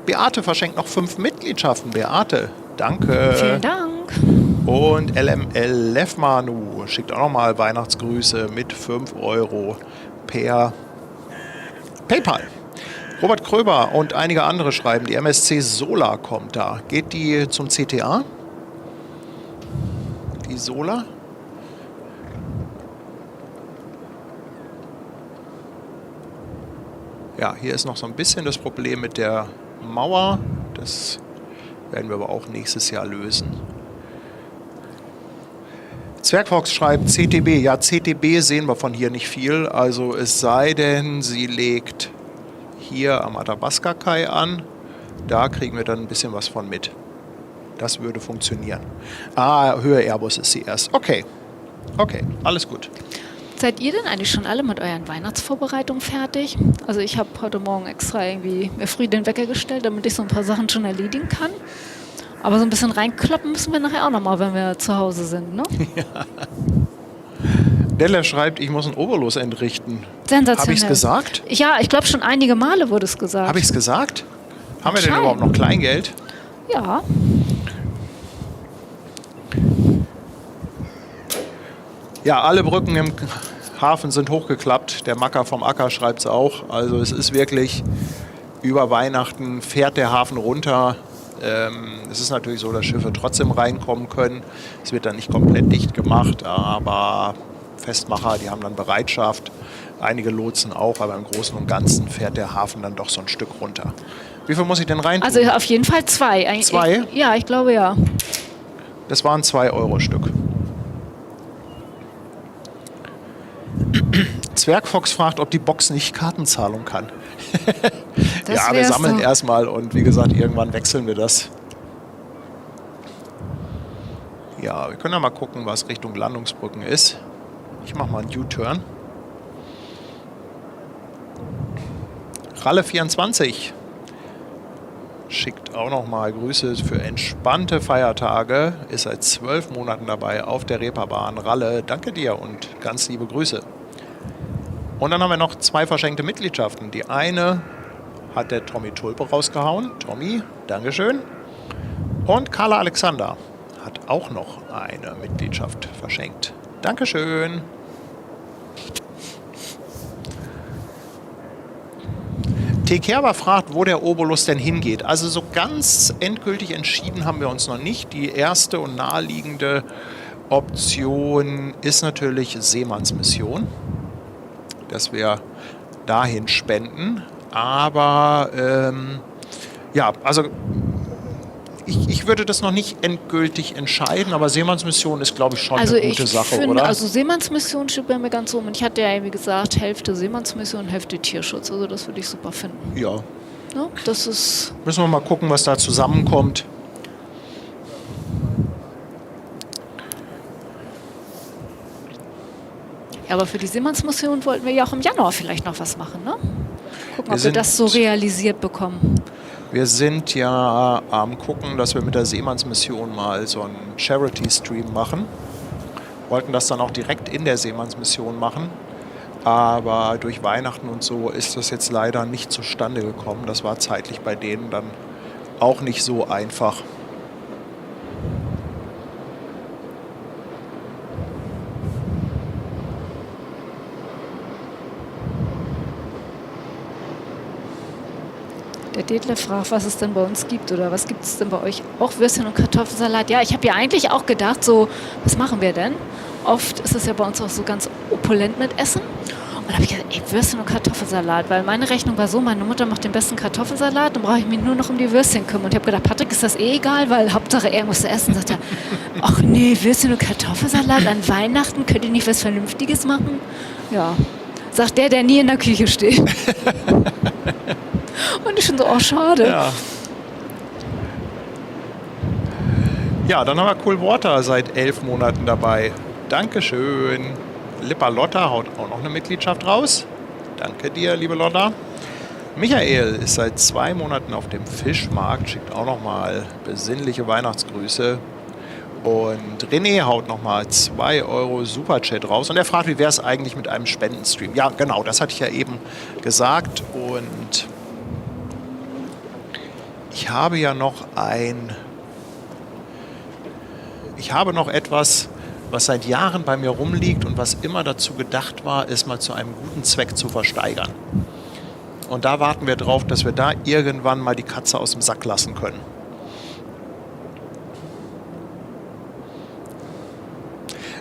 Speaker 1: Beate verschenkt noch 5 Mitgliedschaften. Beate, danke.
Speaker 2: Vielen Dank.
Speaker 1: Und LML Lefmanu schickt auch nochmal Weihnachtsgrüße mit 5 € per PayPal. Robert Kröber und einige andere schreiben, die MSC Solar kommt da. Geht die zum CTA? Die Solar? Ja, hier ist noch so ein bisschen das Problem mit der Mauer. Das werden wir aber auch nächstes Jahr lösen. Zwergfox schreibt CTB. Ja, CTB sehen wir von hier nicht viel. Also es sei denn, sie legt hier am Athabasca-Kai an. Da kriegen wir dann ein bisschen was von mit. Das würde funktionieren. Ah, Höhe Airbus ist sie erst. Okay, okay, alles gut.
Speaker 2: Seid ihr denn eigentlich schon alle mit euren Weihnachtsvorbereitungen fertig? Also ich habe heute Morgen extra irgendwie mir früh den Wecker gestellt, damit ich so ein paar Sachen schon erledigen kann. Aber so ein bisschen reinkloppen müssen wir nachher auch nochmal, wenn wir zu Hause sind, ne?
Speaker 1: Ja. Delle schreibt, ich muss ein Obolus entrichten.
Speaker 2: Sensationell.
Speaker 1: Habe ich es gesagt?
Speaker 2: Ja, ich glaube schon einige Male wurde es gesagt.
Speaker 1: Habe ich es gesagt? Haben wir denn überhaupt noch Kleingeld?
Speaker 2: Ja.
Speaker 1: Ja, alle Brücken im Hafen sind hochgeklappt. Der Macker vom Acker schreibt es auch. Also es ist wirklich, über Weihnachten fährt der Hafen runter. Es ist natürlich so, dass Schiffe trotzdem reinkommen können. Es wird dann nicht komplett dicht gemacht, aber Festmacher, die haben dann Bereitschaft. Einige Lotsen auch, aber im Großen und Ganzen fährt der Hafen dann doch so ein Stück runter. Wie viel muss ich denn rein tun?
Speaker 2: Also auf jeden Fall 2.
Speaker 1: 2?
Speaker 2: Ja, ich glaube ja.
Speaker 1: Das waren 2 € Stück. Zwergfox fragt, ob die Box nicht Kartenzahlung kann. Ja, wir sammeln erstmal und wie gesagt, irgendwann wechseln wir das. Ja, wir können ja mal gucken, was Richtung Landungsbrücken ist. Ich mache mal einen U-Turn. Ralle24 schickt auch noch mal Grüße für entspannte Feiertage. Ist seit 12 Monaten dabei auf der Reeperbahn. Ralle, danke dir und ganz liebe Grüße. Und dann haben wir noch 2 verschenkte Mitgliedschaften. Die eine hat der Tommy Tulpe rausgehauen. Tommy, Dankeschön. Und Carla Alexander hat auch noch eine Mitgliedschaft verschenkt. Dankeschön. T. Kerber fragt, wo der Obolus denn hingeht. Also so ganz endgültig entschieden haben wir uns noch nicht. Die erste und naheliegende Option ist natürlich Seemannsmission, dass wir dahin spenden. Aber ja, also ich würde das noch nicht endgültig entscheiden, aber Seemannsmission ist, glaube ich, schon eine gute Sache, oder?
Speaker 2: Also Seemannsmission steht bei mir ganz oben. Und ich hatte ja irgendwie gesagt, Hälfte Seemannsmission, Hälfte Tierschutz. Also das würde ich super finden.
Speaker 1: Ja.
Speaker 2: Ja, das ist...
Speaker 1: Müssen wir mal gucken, was da zusammenkommt.
Speaker 2: Ja, aber für die Seemannsmission wollten wir ja auch im Januar vielleicht noch was machen, ne? Gucken, ob wir
Speaker 1: sind-
Speaker 2: das so realisiert bekommen.
Speaker 1: Wir sind ja am gucken, dass wir mit der Seemannsmission mal so einen Charity-Stream machen. Wollten das dann auch direkt in der Seemannsmission machen. Aber durch Weihnachten und so ist das jetzt leider nicht zustande gekommen. Das war zeitlich bei denen dann auch nicht so einfach.
Speaker 2: Der Detlef fragt, was es denn bei uns gibt oder was gibt es denn bei euch? Auch Würstchen und Kartoffelsalat. Ja, ich habe ja eigentlich auch gedacht, so, was machen wir denn? Oft ist es ja bei uns auch so ganz opulent mit Essen. Und da habe ich gedacht, ey, Würstchen und Kartoffelsalat. Weil meine Rechnung war so, meine Mutter macht den besten Kartoffelsalat, dann brauche ich mich nur noch um die Würstchen kümmern. Und ich habe gedacht, Patrick, ist das eh egal, weil Hauptsache er muss essen. Sagt er, ach nee, Würstchen und Kartoffelsalat an Weihnachten, könnt ihr nicht was Vernünftiges machen? Ja, sagt der nie in der Küche steht. Und ich schon so, oh, schade.
Speaker 1: Ja, dann haben wir Cool Water seit 11 Monaten dabei. Dankeschön. Lippa Lotta haut auch noch eine Mitgliedschaft raus. Danke dir, liebe Lotta. Michael ist seit 2 Monaten auf dem Fischmarkt, schickt auch nochmal besinnliche Weihnachtsgrüße. Und René haut nochmal 2 Euro Superchat raus. Und er fragt, wie wäre es eigentlich mit einem Spendenstream? Ja, genau, das hatte ich ja eben gesagt. Und ich habe ja noch etwas, was seit Jahren bei mir rumliegt und was immer dazu gedacht war, es mal zu einem guten Zweck zu versteigern. Und da warten wir drauf, dass wir da irgendwann mal die Katze aus dem Sack lassen können.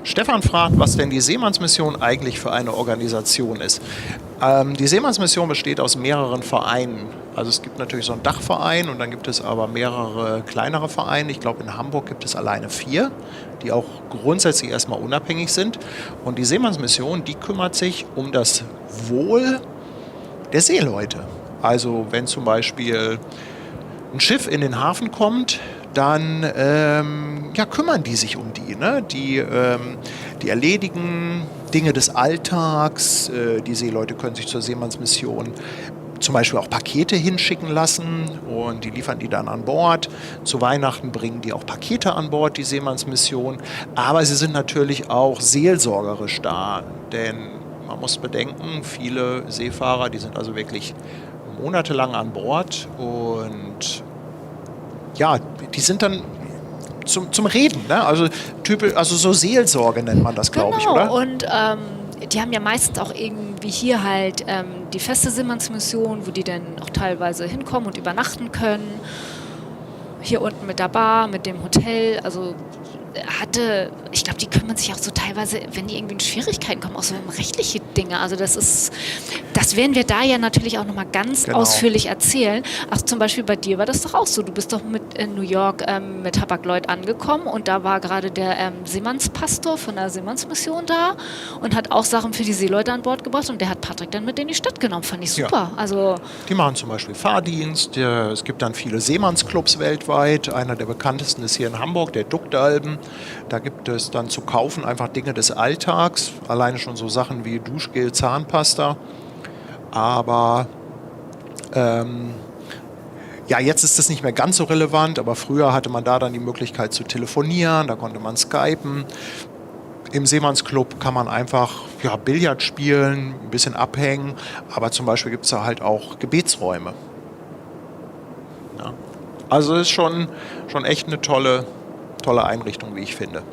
Speaker 1: Stefan fragt, was denn die Seemannsmission eigentlich für eine Organisation ist. Die Seemannsmission besteht aus mehreren Vereinen. Also es gibt natürlich so einen Dachverein und dann gibt es aber mehrere kleinere Vereine. Ich glaube, in Hamburg gibt es alleine 4, die auch grundsätzlich erstmal unabhängig sind. Und die Seemannsmission, die kümmert sich um das Wohl der Seeleute. Also wenn zum Beispiel ein Schiff in den Hafen kommt, dann kümmern die sich um die. Ne? Die erledigen Dinge des Alltags. Die Seeleute können sich zur Seemannsmission zum Beispiel auch Pakete hinschicken lassen und die liefern die dann an Bord. Zu Weihnachten bringen die auch Pakete an Bord, die Seemannsmission. Aber sie sind natürlich auch seelsorgerisch da, denn man muss bedenken, viele Seefahrer, die sind also wirklich monatelang an Bord und ja, die sind dann zum Reden, ne? Also so Seelsorge nennt man das, glaube ich, oder?
Speaker 2: Und die haben ja meistens auch irgendwie hier halt die feste Seemannsmission, wo die dann auch teilweise hinkommen und übernachten können. Hier unten mit der Bar, mit dem Hotel, also ich glaube, die kümmern sich auch so teilweise, wenn die irgendwie in Schwierigkeiten kommen, auch so um rechtliche Dinge. Also das werden wir da ja natürlich auch nochmal ganz ausführlich erzählen. Ach, zum Beispiel bei dir war das doch auch so. Du bist doch in New York mit Hapag-Lloyd angekommen und da war gerade der Seemannspastor von der Seemannsmission da und hat auch Sachen für die Seeleute an Bord gebracht und der hat Patrick dann mit in die Stadt genommen. Fand ich super. Ja. Also
Speaker 1: die machen zum Beispiel Fahrdienst. Es gibt dann viele Seemannsclubs weltweit. Einer der bekanntesten ist hier in Hamburg, der Duktalben. Da gibt es dann zu kaufen einfach Dinge des Alltags, alleine schon so Sachen wie Duschgel, Zahnpasta. Aber jetzt ist das nicht mehr ganz so relevant, aber früher hatte man da dann die Möglichkeit zu telefonieren, da konnte man skypen. Im Seemannsclub kann man einfach Billard spielen, ein bisschen abhängen, aber zum Beispiel gibt es da halt auch Gebetsräume. Ja. Also es ist schon echt eine tolle Einrichtung, wie ich finde.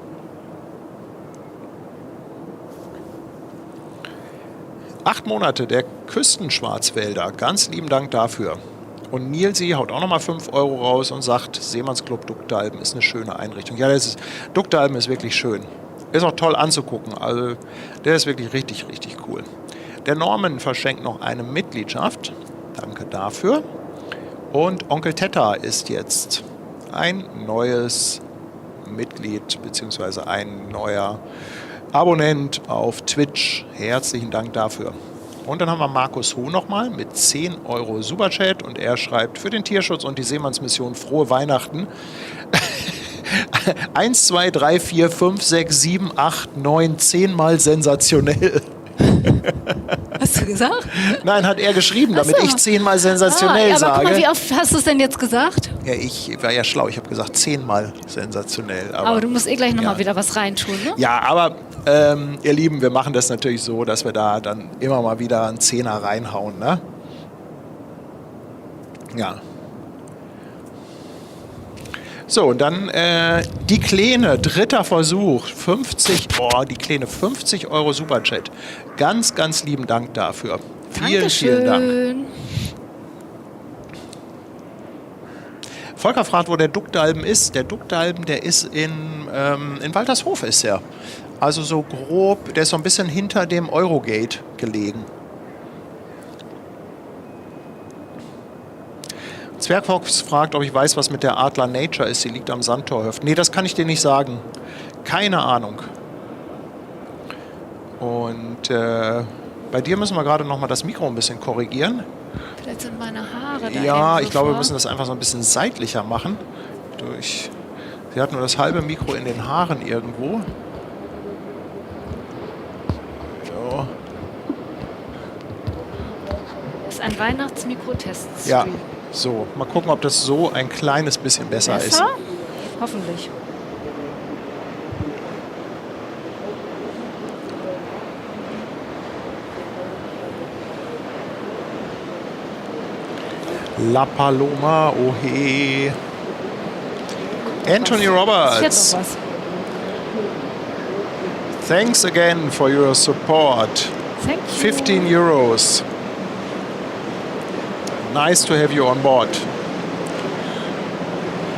Speaker 1: Acht Monate der Küstenschwarzwälder. Ganz lieben Dank dafür. Und Nielsi haut auch nochmal 5 Euro raus und sagt, Seemannsclub Duktalben ist eine schöne Einrichtung. Ja, Duktalben ist wirklich schön. Ist auch toll anzugucken. Also der ist wirklich richtig, richtig cool. Der Norman verschenkt noch eine Mitgliedschaft. Danke dafür. Und Onkel Tetta ist jetzt ein neues Mitglied bzw. ein neuer Abonnent auf Twitch. Herzlichen Dank dafür. Und dann haben wir Markus Hu nochmal mit 10 Euro Superchat und er schreibt für den Tierschutz und die Seemannsmission frohe Weihnachten. 1, 2, 3, 4, 5, 6, 7, 8, 9, 10 Mal sensationell.
Speaker 2: Hast du gesagt?
Speaker 1: Nein, hat er geschrieben, damit
Speaker 2: Ach so.
Speaker 1: ich 10 Mal sensationell
Speaker 2: aber
Speaker 1: sage.
Speaker 2: guck mal, wie oft hast du es denn jetzt gesagt?
Speaker 1: Ja, ich war ja schlau. Ich habe gesagt 10 Mal sensationell.
Speaker 2: Aber du musst gleich nochmal
Speaker 1: ja.
Speaker 2: wieder was reintun, ne?
Speaker 1: Ja, aber ihr Lieben, wir machen das natürlich so, dass wir da dann immer mal wieder einen Zehner reinhauen, ne? Ja. So, und dann die Kleine, dritter Versuch, 50, die Kleine, 50 € Superchat. Ganz, ganz lieben Dank dafür. Vielen, vielen Dank.
Speaker 2: Dankeschön.
Speaker 1: Volker fragt, wo der Duckdalben ist. Der Duckdalben, der ist in Waltershof ist er. Also so grob, der ist so ein bisschen hinter dem Eurogate gelegen. Zwergfox fragt, ob ich weiß, was mit der Adler Nature ist. Sie liegt am Sandtorhöft. Nee, das kann ich dir nicht sagen. Keine Ahnung. Und bei dir müssen wir gerade noch mal das Mikro ein bisschen korrigieren.
Speaker 2: Vielleicht sind meine Haare da.
Speaker 1: Ja,
Speaker 2: so
Speaker 1: ich glaube, wir
Speaker 2: vor.
Speaker 1: müssen das einfach so ein bisschen seitlicher machen. Sie hat nur das halbe Mikro in den Haaren irgendwo. So.
Speaker 2: Das ist ein Weihnachtsmikrotest.
Speaker 1: Ja, so. Mal gucken, ob das so ein kleines bisschen besser ist.
Speaker 2: Besser? Hoffentlich.
Speaker 1: La Paloma, oh he. Anthony Roberts.
Speaker 2: Jetzt noch was.
Speaker 1: Thanks again for your support.
Speaker 2: Thank you.
Speaker 1: 15 Euros. Nice to have you on board.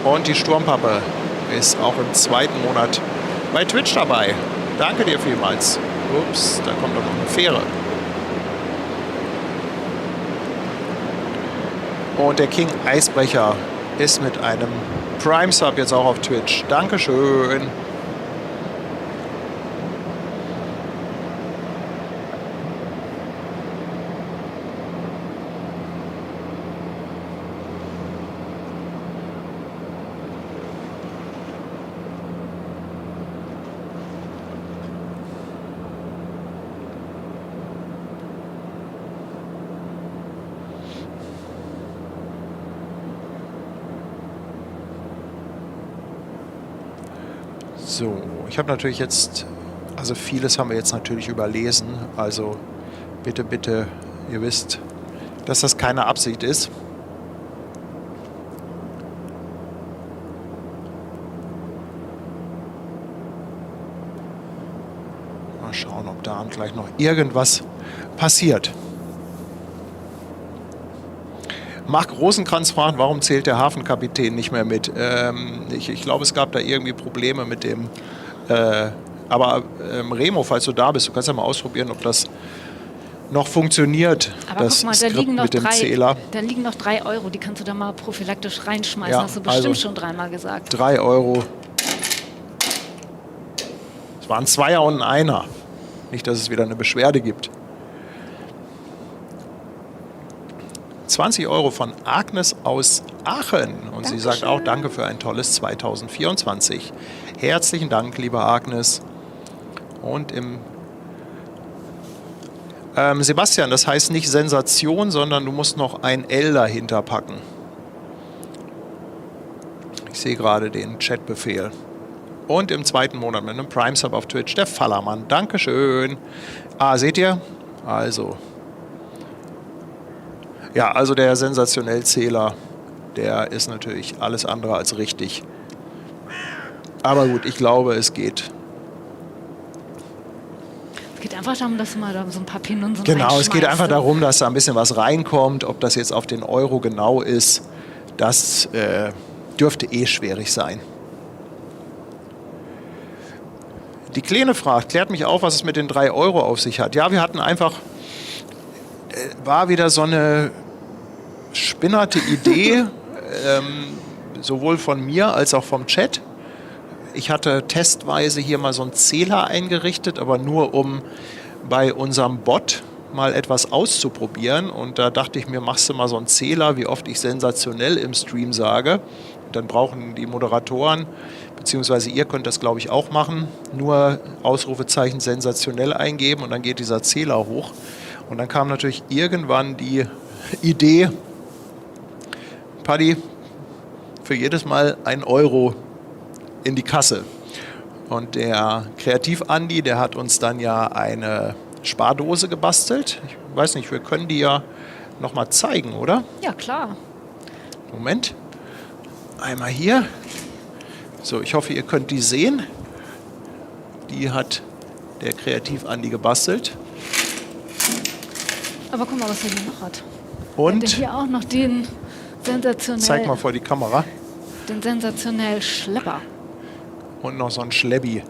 Speaker 1: Und die Sturmpappe ist auch im zweiten Monat bei Twitch dabei. Danke dir vielmals. Ups, da kommt doch noch eine Fähre. Und der King Eisbrecher ist mit einem Prime Sub jetzt auch auf Twitch. Dankeschön. So, ich habe natürlich jetzt, also vieles haben wir jetzt natürlich überlesen. Also bitte, bitte, ihr wisst, dass das keine Absicht ist. Mal schauen, ob da gleich noch irgendwas passiert. Marc Rosenkranz fragt, warum zählt der Hafenkapitän nicht mehr mit? Ich glaube, es gab da irgendwie Probleme mit dem. Aber Remo, falls du da bist, du kannst ja mal ausprobieren, ob das noch funktioniert.
Speaker 2: Aber
Speaker 1: das
Speaker 2: guck mal, da
Speaker 1: Skript
Speaker 2: liegen, noch
Speaker 1: mit dem
Speaker 2: 3,
Speaker 1: Zähler.
Speaker 2: da liegen noch 3 €, die kannst du da mal prophylaktisch reinschmeißen.
Speaker 1: Ja,
Speaker 2: Hast du bestimmt
Speaker 1: also
Speaker 2: schon dreimal gesagt.
Speaker 1: 3 Euro. Es waren ein Zweier und ein Einer. Nicht, dass es wieder eine Beschwerde gibt. 20 Euro von Agnes aus Aachen. Und sie sagt auch danke für ein tolles 2024. Herzlichen Dank, liebe Agnes. Und im Sebastian, das heißt nicht Sensation, sondern du musst noch ein L dahinter packen. Ich sehe gerade den Chatbefehl. Und im zweiten Monat mit einem Prime-Sub auf Twitch, der Fallermann. Dankeschön. Ah, seht ihr? Also. Ja, also der Sensationell-Zähler, der ist natürlich alles andere als richtig. Aber gut, ich glaube, es geht.
Speaker 2: Es geht einfach darum, dass du mal da so ein paar Penunsen
Speaker 1: Genau, es geht
Speaker 2: reinschmeißt.
Speaker 1: einfach darum, dass da ein bisschen was reinkommt. Ob das jetzt auf den Euro genau ist, das dürfte eh schwierig sein. Die Kleine fragt, klärt mich auf, was es mit den 3 Euro auf sich hat. Ja, wir hatten einfach, war wieder so eine spinnerte Idee, sowohl von mir als auch vom Chat. Ich hatte testweise hier mal so einen Zähler eingerichtet, aber nur um bei unserem Bot mal etwas auszuprobieren. Und da dachte ich mir, machst du mal so einen Zähler, wie oft ich sensationell im Stream sage. Und dann brauchen die Moderatoren beziehungsweise ihr könnt das, glaube ich, auch machen. Nur Ausrufezeichen sensationell eingeben und dann geht dieser Zähler hoch. Und dann kam natürlich irgendwann die Idee, Paddy, für jedes Mal 1 Euro in die Kasse. Und der Kreativ-Andi, der hat uns dann ja eine Spardose gebastelt. Ich weiß nicht, wir können die ja nochmal zeigen, oder?
Speaker 2: Ja, klar.
Speaker 1: Moment. Einmal hier. So, ich hoffe, ihr könnt die sehen. Die hat der Kreativ-Andi gebastelt.
Speaker 2: Aber guck mal, was er hier noch hat.
Speaker 1: Und
Speaker 2: Er hat hier auch noch den
Speaker 1: zeig mal vor die Kamera.
Speaker 2: den sensationellen Schlepper.
Speaker 1: Und noch so ein Schleppi.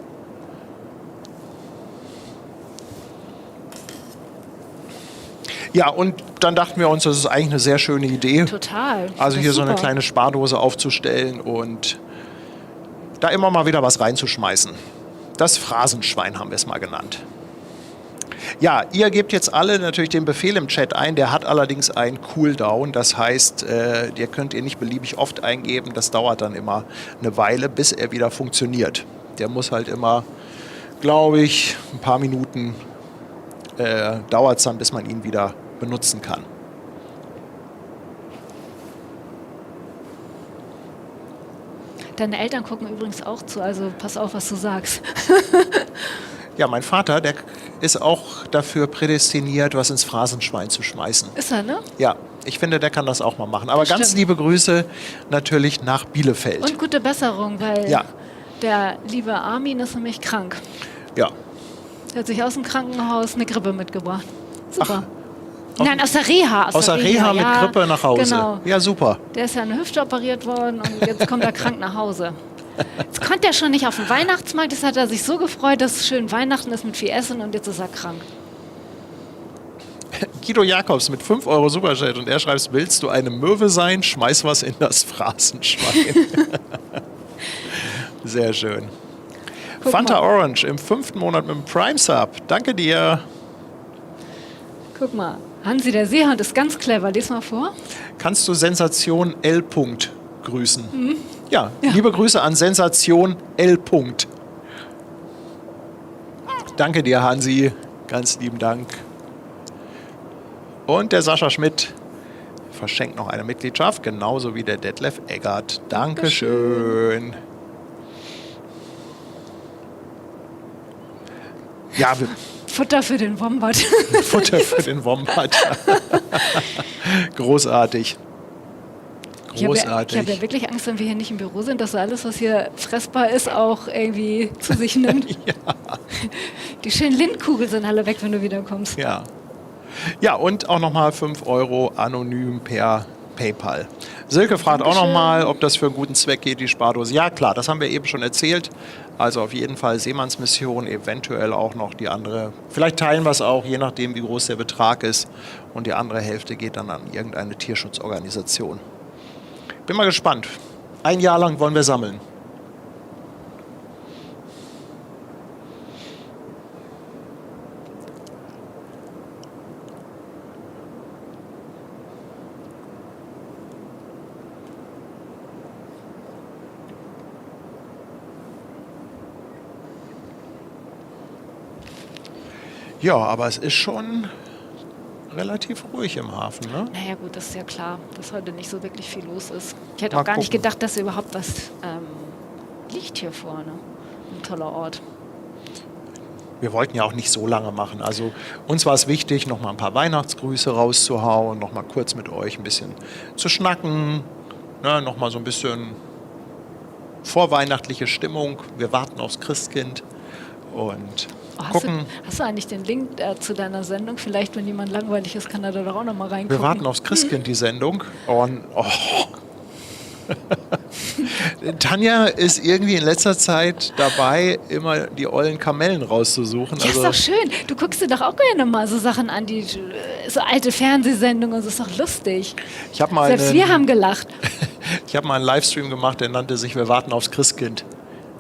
Speaker 1: Ja, und dann dachten wir uns, das ist eigentlich eine sehr schöne Idee.
Speaker 2: Total.
Speaker 1: Also
Speaker 2: Das
Speaker 1: hier
Speaker 2: ist
Speaker 1: so eine
Speaker 2: super.
Speaker 1: kleine Spardose aufzustellen und da immer mal wieder was reinzuschmeißen. Das Phrasenschwein haben wir es mal genannt. Ja, ihr gebt jetzt alle natürlich den Befehl im Chat ein, der hat allerdings einen Cooldown. Das heißt, der könnt ihr nicht beliebig oft eingeben. Das dauert dann immer eine Weile, bis er wieder funktioniert. Der muss halt immer, glaube ich, ein paar Minuten dauert es dann, bis man ihn wieder benutzen kann.
Speaker 2: Deine Eltern gucken übrigens auch zu, also pass auf, was du sagst.
Speaker 1: Ja, mein Vater, der ist auch dafür prädestiniert, was ins Phrasenschwein zu schmeißen.
Speaker 2: Ist er, ne?
Speaker 1: Ja, ich finde, der kann das auch mal machen. Aber
Speaker 2: Das
Speaker 1: ganz
Speaker 2: stimmt.
Speaker 1: liebe Grüße natürlich nach Bielefeld.
Speaker 2: Und gute Besserung, weil
Speaker 1: Ja.
Speaker 2: der liebe Armin ist nämlich krank.
Speaker 1: Ja,
Speaker 2: Er hat sich aus dem Krankenhaus eine Grippe mitgebracht. Super.
Speaker 1: Ach,
Speaker 2: Nein, aus der Reha.
Speaker 1: aus der Reha mit
Speaker 2: ja,
Speaker 1: Grippe nach Hause.
Speaker 2: Genau.
Speaker 1: Ja, super.
Speaker 2: Der ist ja an der Hüfte operiert worden und jetzt kommt er krank nach Hause. Jetzt konnte er schon nicht auf den Weihnachtsmarkt. Jetzt hat er sich so gefreut, dass es schön Weihnachten ist mit viel Essen und jetzt ist er krank.
Speaker 1: Guido Jakobs mit 5 Euro Superchat und er schreibt, willst du eine Möwe sein? Schmeiß was in das Phrasenschwein. Sehr schön.
Speaker 2: Guck
Speaker 1: Fanta
Speaker 2: mal.
Speaker 1: Orange im 5. Monat mit dem Prime Sub. Danke dir.
Speaker 2: Guck mal, Hansi der Seehund ist ganz clever. Lies mal vor.
Speaker 1: Kannst du Sensation L. grüßen? Ja, liebe Grüße an Sensation L. Danke dir, Hansi. Ganz lieben Dank. Und der Sascha Schmidt verschenkt noch eine Mitgliedschaft, genauso wie der Detlef Eggert. Dankeschön. Ja,
Speaker 2: Futter für den Wombat.
Speaker 1: Futter für den Wombat. Großartig.
Speaker 2: Ich habe
Speaker 1: Großartig.
Speaker 2: ja wirklich Angst, wenn wir hier nicht im Büro sind, dass so alles, was hier fressbar ist, auch irgendwie zu sich nimmt. Die schönen Lindkugeln sind alle weg, wenn du wiederkommst.
Speaker 1: Ja. Ja, und auch nochmal 5 Euro anonym per PayPal. Silke fragt auch
Speaker 2: Dankeschön.
Speaker 1: nochmal, ob das für einen guten Zweck geht, die Spardose. Ja, klar, das haben wir eben schon erzählt. Also auf jeden Fall Seemannsmission, eventuell auch noch die andere. Vielleicht teilen wir es auch, je nachdem, wie groß der Betrag ist. Und die andere Hälfte geht dann an irgendeine Tierschutzorganisation. Bin mal gespannt. 1 Jahr lang wollen wir sammeln. Ja, aber es ist schon relativ ruhig im Hafen, ne?
Speaker 2: Naja gut, das ist ja klar, dass heute nicht so wirklich viel los ist. Ich hätte
Speaker 1: Mal
Speaker 2: auch gar nicht
Speaker 1: gucken.
Speaker 2: gedacht, dass überhaupt was liegt hier vorne. Ein toller Ort.
Speaker 1: Wir wollten ja auch nicht so lange machen. Also uns war es wichtig, noch mal ein paar Weihnachtsgrüße rauszuhauen, noch mal kurz mit euch ein bisschen zu schnacken, ne, noch mal so ein bisschen vorweihnachtliche Stimmung. Wir warten aufs Christkind und
Speaker 2: Oh,
Speaker 1: gucken.
Speaker 2: hast du eigentlich den Link zu deiner Sendung? Vielleicht, wenn jemand langweilig ist, kann er da doch auch noch mal reingucken.
Speaker 1: Wir warten aufs Christkind, die Sendung. Und, oh. Tanja ist irgendwie in letzter Zeit dabei, immer die ollen Kamellen rauszusuchen.
Speaker 2: Ja, ist doch schön. Du guckst dir doch auch gerne mal so Sachen an, die so alte Fernsehsendungen. Das ist doch lustig.
Speaker 1: ich habe mal,
Speaker 2: Selbst wir haben gelacht.
Speaker 1: ich hab mal einen Livestream gemacht, der nannte sich Wir warten aufs Christkind.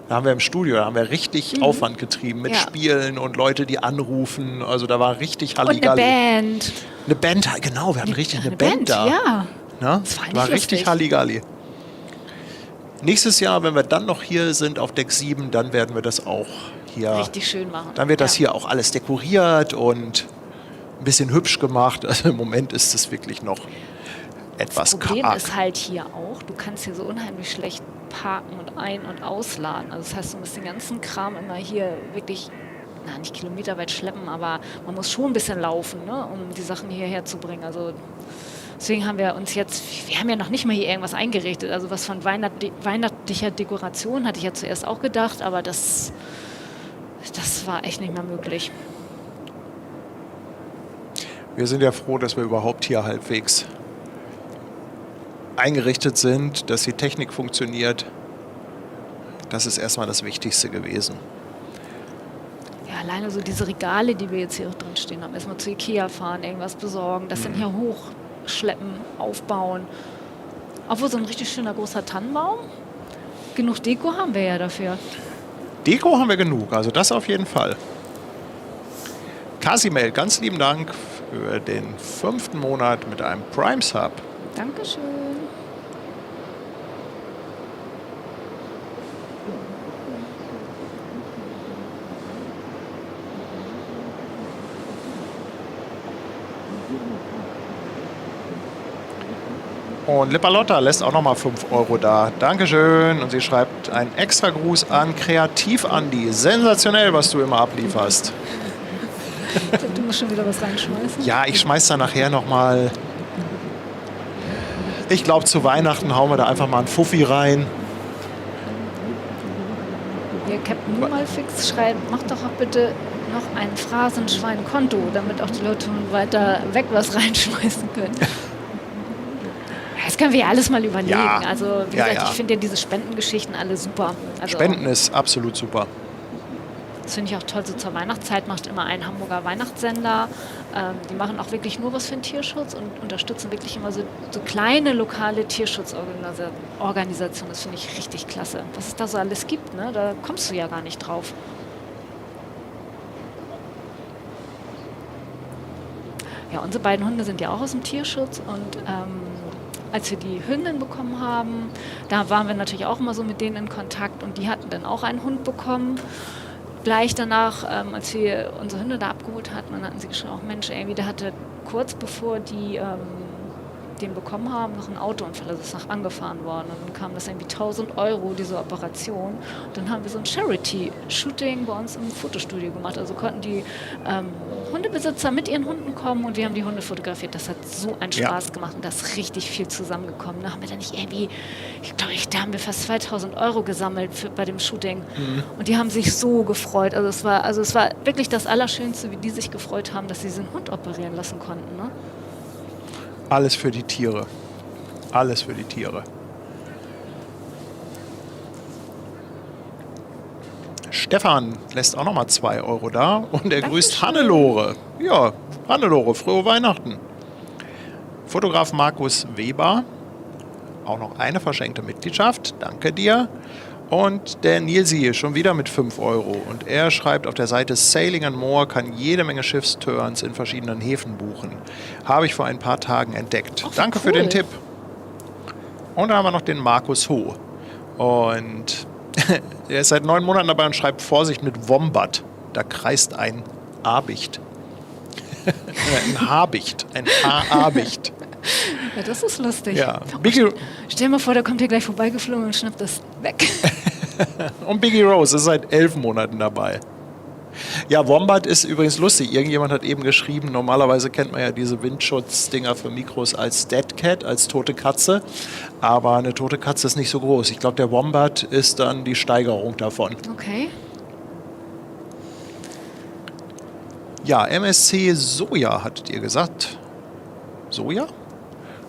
Speaker 1: Da haben wir im Studio, da haben wir richtig Aufwand getrieben mit
Speaker 2: Ja.
Speaker 1: Spielen und Leute, die anrufen. Also da war richtig
Speaker 2: Und eine
Speaker 1: Halligalli.
Speaker 2: Band.
Speaker 1: Eine Band, genau, wir hatten richtig eine
Speaker 2: Eine
Speaker 1: Band da.
Speaker 2: ja.
Speaker 1: Ne?
Speaker 2: Das war
Speaker 1: War
Speaker 2: nicht
Speaker 1: richtig
Speaker 2: lustig.
Speaker 1: Halligalli. Nächstes Jahr, wenn wir dann noch hier sind auf Deck 7, dann werden wir das auch hier...
Speaker 2: Richtig schön machen.
Speaker 1: Dann wird das hier auch alles dekoriert und ein bisschen hübsch gemacht. Also im Moment ist es wirklich noch etwas
Speaker 2: Das Problem
Speaker 1: karg.
Speaker 2: ist halt hier auch, du kannst hier so unheimlich schlecht parken und ein- und ausladen. Also das heißt, du musst den ganzen Kram immer hier wirklich, nicht kilometerweit schleppen, aber man muss schon ein bisschen laufen, ne, um die Sachen hierher zu bringen. Also deswegen haben wir uns jetzt, wir haben ja noch nicht mal hier irgendwas eingerichtet. Also was von weihnachtlicher Dekoration hatte ich ja zuerst auch gedacht, aber das war echt nicht mehr möglich.
Speaker 1: Wir sind ja froh, dass wir überhaupt hier halbwegs eingerichtet sind, dass die Technik funktioniert. Das ist erstmal das Wichtigste gewesen.
Speaker 2: Ja, alleine so diese Regale, die wir jetzt hier drin stehen haben. Erstmal zu Ikea fahren, irgendwas besorgen, das dann hier hochschleppen, aufbauen. Obwohl so ein richtig schöner großer Tannenbaum. Genug Deko haben wir ja dafür.
Speaker 1: Deko haben wir genug, also das auf jeden Fall. Casimel, ganz lieben Dank für den 5. Monat mit einem Prime Sub.
Speaker 2: Dankeschön.
Speaker 1: Und Lippalotta lässt auch nochmal 5 Euro da. Dankeschön. Und sie schreibt einen extra Gruß an Kreativ-Andi. Sensationell, was du immer ablieferst.
Speaker 2: Du musst schon wieder was reinschmeißen.
Speaker 1: Ja, ich schmeiß da nachher nochmal. Ich glaube, zu Weihnachten hauen wir da einfach mal einen Fuffi rein.
Speaker 2: Hier Captain Numalfix schreibt, mach doch auch bitte noch ein Phrasenschwein-Konto, damit auch die Leute weiter weg was reinschmeißen können. Das können wir ja alles mal überlegen.
Speaker 1: Ja.
Speaker 2: Also wie
Speaker 1: Ja,
Speaker 2: gesagt,
Speaker 1: ja.
Speaker 2: ich finde ja diese Spendengeschichten alle super. Also,
Speaker 1: Spenden ist absolut super.
Speaker 2: das finde ich auch toll. So zur Weihnachtszeit macht immer ein Hamburger Weihnachtssender. Die machen auch wirklich nur was für den Tierschutz und unterstützen wirklich immer so kleine lokale Tierschutzorganisationen. Das finde ich richtig klasse. Was es da so alles gibt, ne? Da kommst du ja gar nicht drauf. Ja, unsere beiden Hunde sind ja auch aus dem Tierschutz und als wir die Hündin bekommen haben, da waren wir natürlich auch immer so mit denen in Kontakt und die hatten dann auch einen Hund bekommen. Gleich danach, als wir unsere Hunde da abgeholt hatten, dann hatten sie geschrieben, auch Mensch, irgendwie, der hatte kurz bevor die den bekommen haben, noch einen Autounfall, also ist noch angefahren worden. Und dann kam das irgendwie 1.000 Euro, diese Operation. Und dann haben wir so ein Charity-Shooting bei uns im Fotostudio gemacht. Also konnten die Hundebesitzer mit ihren Hunden kommen und wir haben die Hunde fotografiert. Das hat so einen Spaß gemacht und da ist richtig viel zusammengekommen. Da haben wir dann nicht irgendwie, ich glaube, da haben wir fast 2.000 Euro gesammelt bei dem Shooting. Und die haben sich so gefreut. Also es war wirklich das Allerschönste, wie die sich gefreut haben, dass sie diesen Hund operieren lassen konnten. Ne?
Speaker 1: Alles für die Tiere. Alles für die Tiere. Stefan lässt auch nochmal 2 Euro da und er grüßt Hannelore. Ja, Hannelore, frohe Weihnachten. Fotograf Markus Weber, auch noch eine verschenkte Mitgliedschaft. Danke dir. Und der Nilsi schon wieder mit 5 Euro. Und er schreibt auf der Seite Sailing and More kann jede Menge Schiffsturns in verschiedenen Häfen buchen. Habe ich vor ein paar Tagen entdeckt.
Speaker 2: Oh,
Speaker 1: Danke für
Speaker 2: cool.
Speaker 1: den Tipp. Und dann haben wir noch den Markus Ho. Und er ist seit 9 Monaten dabei und schreibt Vorsicht mit Wombat. Da kreist ein Habicht. Ein Habicht. Ein Habicht.
Speaker 2: Ja, das ist lustig.
Speaker 1: Ja.
Speaker 2: Stell dir mal vor, der kommt hier gleich vorbeigeflogen und schnappt das weg.
Speaker 1: Und Biggie Rose ist seit 11 Monaten dabei. Ja, Wombat ist übrigens lustig. Irgendjemand hat eben geschrieben, normalerweise kennt man ja diese Windschutzdinger für Mikros als Dead Cat, als tote Katze. Aber eine tote Katze ist nicht so groß. Ich glaube, der Wombat ist dann die Steigerung davon.
Speaker 2: Okay.
Speaker 1: Ja, MSC Soja, hattet ihr gesagt. Soja?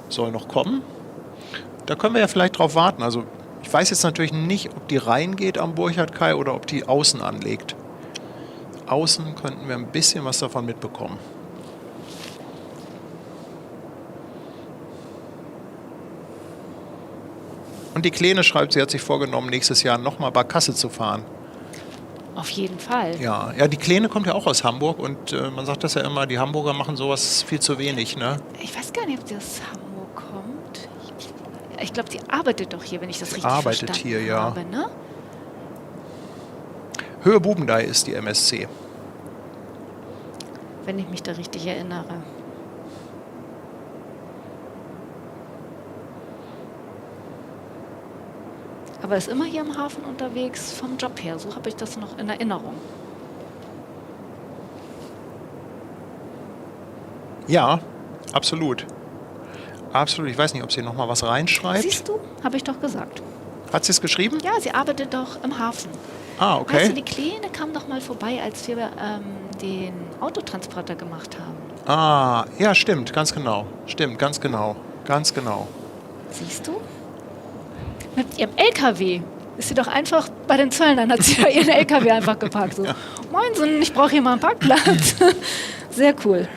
Speaker 1: Soll noch kommen. Da können wir ja vielleicht drauf warten. Also ich weiß jetzt natürlich nicht, ob die reingeht am Burchard Kai oder ob die außen anlegt. Außen könnten wir ein bisschen was davon mitbekommen. Und die Kleine schreibt, sie hat sich vorgenommen, nächstes Jahr nochmal Barkasse zu fahren.
Speaker 2: Auf jeden Fall.
Speaker 1: Ja, die Kleine kommt ja auch aus Hamburg und man sagt das ja immer, die Hamburger machen sowas viel zu wenig, ne?
Speaker 2: Ich weiß gar nicht, ob die aus Hamburg kommt. Ich glaube, die arbeitet doch hier, wenn ich das richtig
Speaker 1: arbeitet
Speaker 2: verstanden
Speaker 1: hier, ja.
Speaker 2: habe. Ne?
Speaker 1: Höhe Bubendei ist die MSC.
Speaker 2: Wenn ich mich da richtig erinnere. Aber ist immer hier im Hafen unterwegs vom Job her. So habe ich das noch in Erinnerung.
Speaker 1: Ja, absolut. Absolut. Ich weiß nicht, ob sie noch mal was reinschreibt.
Speaker 2: Siehst du? Habe ich doch gesagt.
Speaker 1: Hat sie es geschrieben?
Speaker 2: Ja, sie arbeitet doch im Hafen.
Speaker 1: Ah, okay.
Speaker 2: Weißt du, die Kleine kam doch mal vorbei, als wir den Autotransporter gemacht haben.
Speaker 1: Ah, ja, stimmt, ganz genau. Stimmt, ganz genau. Ganz genau.
Speaker 2: Siehst du? Mit ihrem LKW ist sie doch einfach bei den Zöllnern, hat sie da ihren LKW einfach geparkt. So,
Speaker 1: Ja.
Speaker 2: Moinsen, ich brauche hier mal einen Parkplatz. Sehr cool.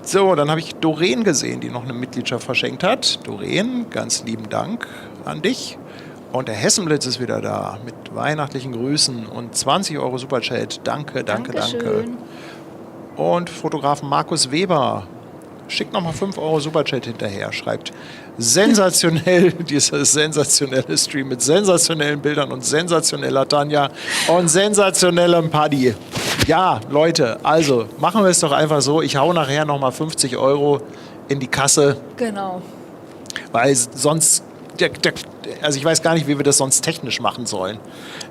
Speaker 1: So, dann habe ich Doreen gesehen, die noch eine Mitgliedschaft verschenkt hat. Doreen, ganz lieben Dank an dich. Und der Hessenblitz ist wieder da mit weihnachtlichen Grüßen und 20 € Superchat. Danke, danke, danke.
Speaker 2: Dankeschön.
Speaker 1: Und Fotografen Markus Weber schickt nochmal 5 € Superchat hinterher. Schreibt sensationell, dieses sensationelle Stream mit sensationellen Bildern und sensationeller Tanja und sensationellem Paddy. Ja, Leute, also machen wir es doch einfach so. Ich hau nachher nochmal 50 € in die Kasse,
Speaker 2: Genau.
Speaker 1: weil sonst, also ich weiß gar nicht, wie wir das sonst technisch machen sollen.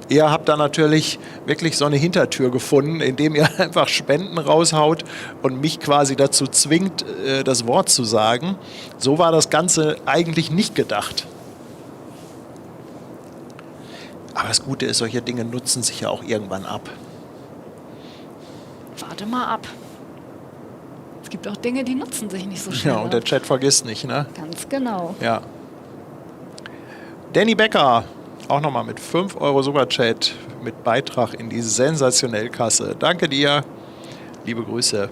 Speaker 1: Ihr habt da natürlich wirklich so eine Hintertür gefunden, indem ihr einfach Spenden raushaut und mich quasi dazu zwingt, das Wort zu sagen. So war das Ganze eigentlich nicht gedacht. Aber das Gute ist, solche Dinge nutzen sich ja auch irgendwann ab.
Speaker 2: Warte mal ab. Es gibt auch Dinge, die nutzen sich nicht so schnell.
Speaker 1: Ja, und der
Speaker 2: ab.
Speaker 1: Chat vergisst nicht, ne?
Speaker 2: Ganz genau.
Speaker 1: Ja. Danny Becker, auch nochmal mit 5 € Superchat mit Beitrag in die Sensationellkasse. Danke dir. Liebe Grüße.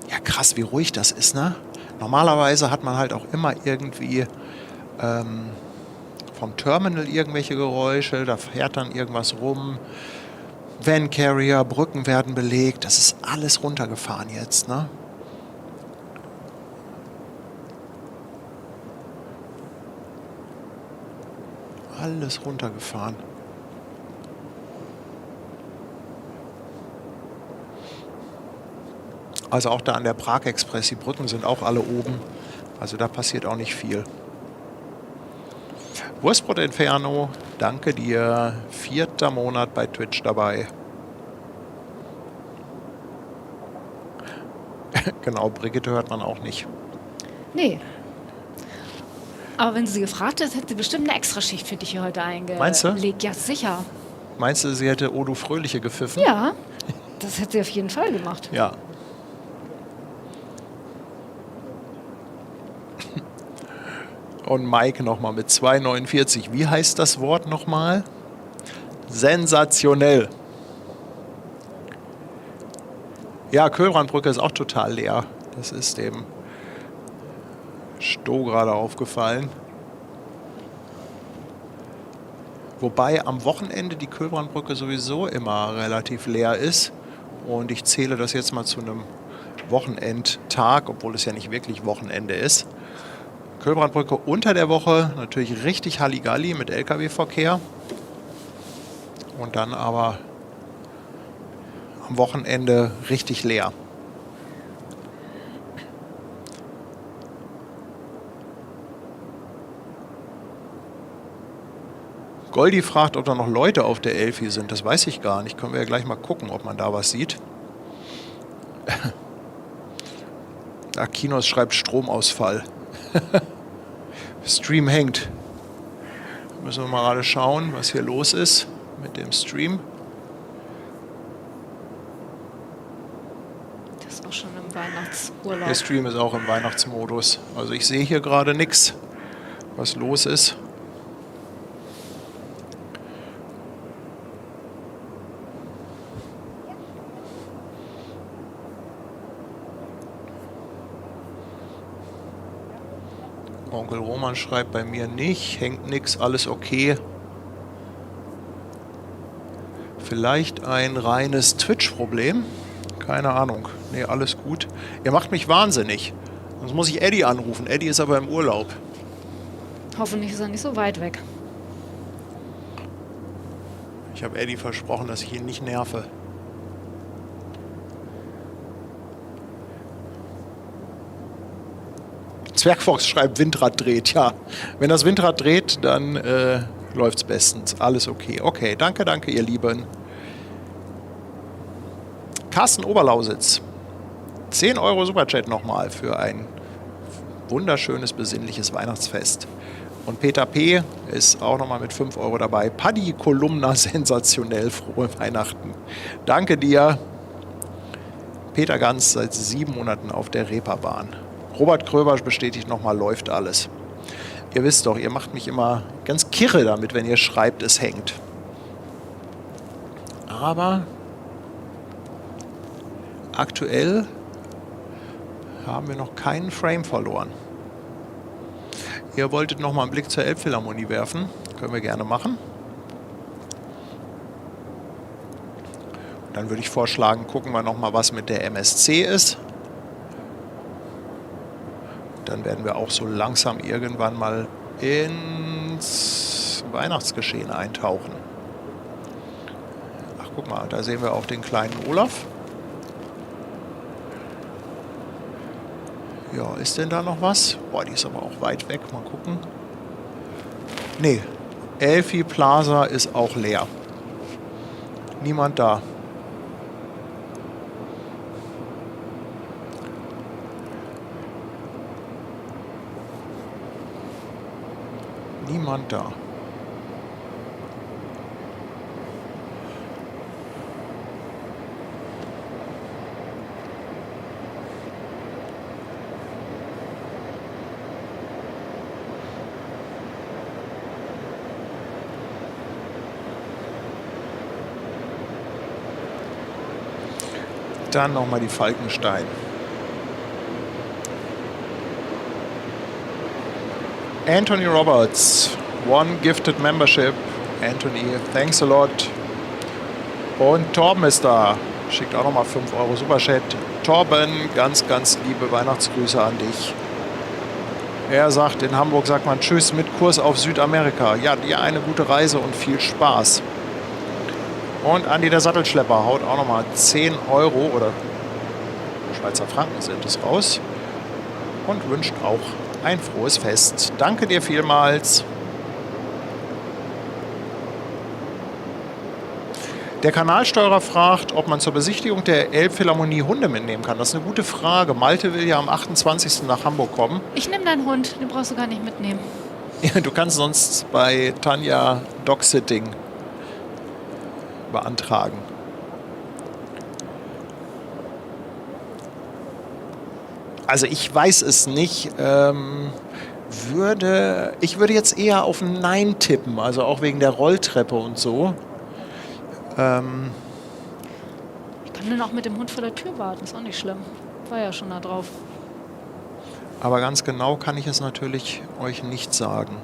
Speaker 1: Ja, krass, wie ruhig das ist, ne? Normalerweise hat man halt auch immer irgendwie vom Terminal irgendwelche Geräusche, da fährt dann irgendwas rum. Van Carrier, Brücken werden belegt, das ist alles runtergefahren jetzt, ne? Alles runtergefahren. Also auch da an der Prag Express, die Brücken sind auch alle oben. Also da passiert auch nicht viel. Wurstbrot Inferno, danke dir. 4. Monat bei Twitch dabei. Genau, Brigitte hört man auch nicht.
Speaker 2: Nee. Aber wenn du sie gefragt hättest, hätte sie bestimmt eine Extraschicht für dich hier heute eingelegt.
Speaker 1: Meinst du?
Speaker 2: Ja, sicher.
Speaker 1: Meinst du, sie hätte Odo Fröhliche gepfiffen?
Speaker 2: Ja, das hätte sie auf jeden Fall gemacht.
Speaker 1: Ja. Und Mike nochmal mit 2,49. Wie heißt das Wort nochmal? Sensationell. Ja, Kölbrandbrücke ist auch total leer. Das ist dem Sto gerade aufgefallen. Wobei am Wochenende die Kölbrandbrücke sowieso immer relativ leer ist. Und ich zähle das jetzt mal zu einem Wochenendtag, obwohl es ja nicht wirklich Wochenende ist. Kölbrandbrücke unter der Woche natürlich richtig Halligalli mit Lkw-Verkehr. Und dann aber am Wochenende richtig leer. Goldi fragt, ob da noch Leute auf der Elfi sind. Das weiß ich gar nicht. Können wir ja gleich mal gucken, ob man da was sieht. Akinos schreibt Stromausfall. Stream hängt. Müssen wir mal gerade schauen, was hier los ist mit dem Stream.
Speaker 2: Das ist auch schon im Weihnachtsurlaub.
Speaker 1: Der Stream ist auch im Weihnachtsmodus. Also ich sehe hier gerade nichts, was los ist. Onkel Roman schreibt bei mir nicht, hängt nichts, alles okay. Vielleicht ein reines Twitch-Problem. Keine Ahnung. Nee, alles gut. Ihr macht mich wahnsinnig. Sonst muss ich Eddie anrufen. Eddie ist aber im Urlaub.
Speaker 2: Hoffentlich ist er nicht so weit weg.
Speaker 1: Ich habe Eddie versprochen, dass ich ihn nicht nerve. Zwergfox schreibt, Windrad dreht. Ja, wenn das Windrad dreht, dann läuft's bestens. Alles okay. Okay, danke, danke, ihr Lieben. Carsten Oberlausitz. 10 Euro Superchat nochmal für ein wunderschönes, besinnliches Weihnachtsfest. Und Peter P. ist auch nochmal mit 5 Euro dabei. Paddy Kolumna, sensationell, frohe Weihnachten. Danke dir. Peter Ganz seit 7 Monaten auf der Reeperbahn. Robert Kröber bestätigt nochmal, läuft alles. Ihr wisst doch, ihr macht mich immer ganz kirre damit, wenn ihr schreibt, es hängt. Aber aktuell haben wir noch keinen Frame verloren. Ihr wolltet noch mal einen Blick zur Elbphilharmonie werfen. Können wir gerne machen. Dann würde ich vorschlagen, gucken wir noch mal, was mit der MSC ist. Dann werden wir auch so langsam irgendwann mal ins Weihnachtsgeschehen eintauchen. Ach, guck mal, da sehen wir auch den kleinen Olaf. Ja, ist denn da noch was? Boah, die ist aber auch weit weg. Mal gucken. Nee, Elfi Plaza ist auch leer. Niemand da. Niemand da. Dann nochmal die Falkenstein. Anthony Roberts, one gifted membership. Anthony, thanks a lot. Und Torben ist da. Schickt auch nochmal 5 Euro Superchat. Torben, ganz, ganz liebe Weihnachtsgrüße an dich. Er sagt, in Hamburg sagt man Tschüss mit Kurs auf Südamerika. Ja, dir eine gute Reise und viel Spaß. Und Andi der Sattelschlepper haut auch nochmal 10 Euro oder Schweizer Franken sind es raus und wünscht auch ein frohes Fest. Danke dir vielmals. Der Kanalsteuerer fragt, ob man zur Besichtigung der Elbphilharmonie Hunde mitnehmen kann. Das ist eine gute Frage. Malte will ja am 28. nach Hamburg kommen.
Speaker 2: Ich nehme deinen Hund, den brauchst du gar nicht mitnehmen.
Speaker 1: Ja, du kannst sonst bei Tanja Dogsitting beantragen. Also ich weiß es nicht. Ich würde jetzt eher auf ein Nein tippen, also auch wegen der Rolltreppe und so.
Speaker 2: Ich kann dann auch mit dem Hund vor der Tür warten, ist auch nicht schlimm. War ja schon da drauf.
Speaker 1: Aber ganz genau kann ich es natürlich euch nicht sagen.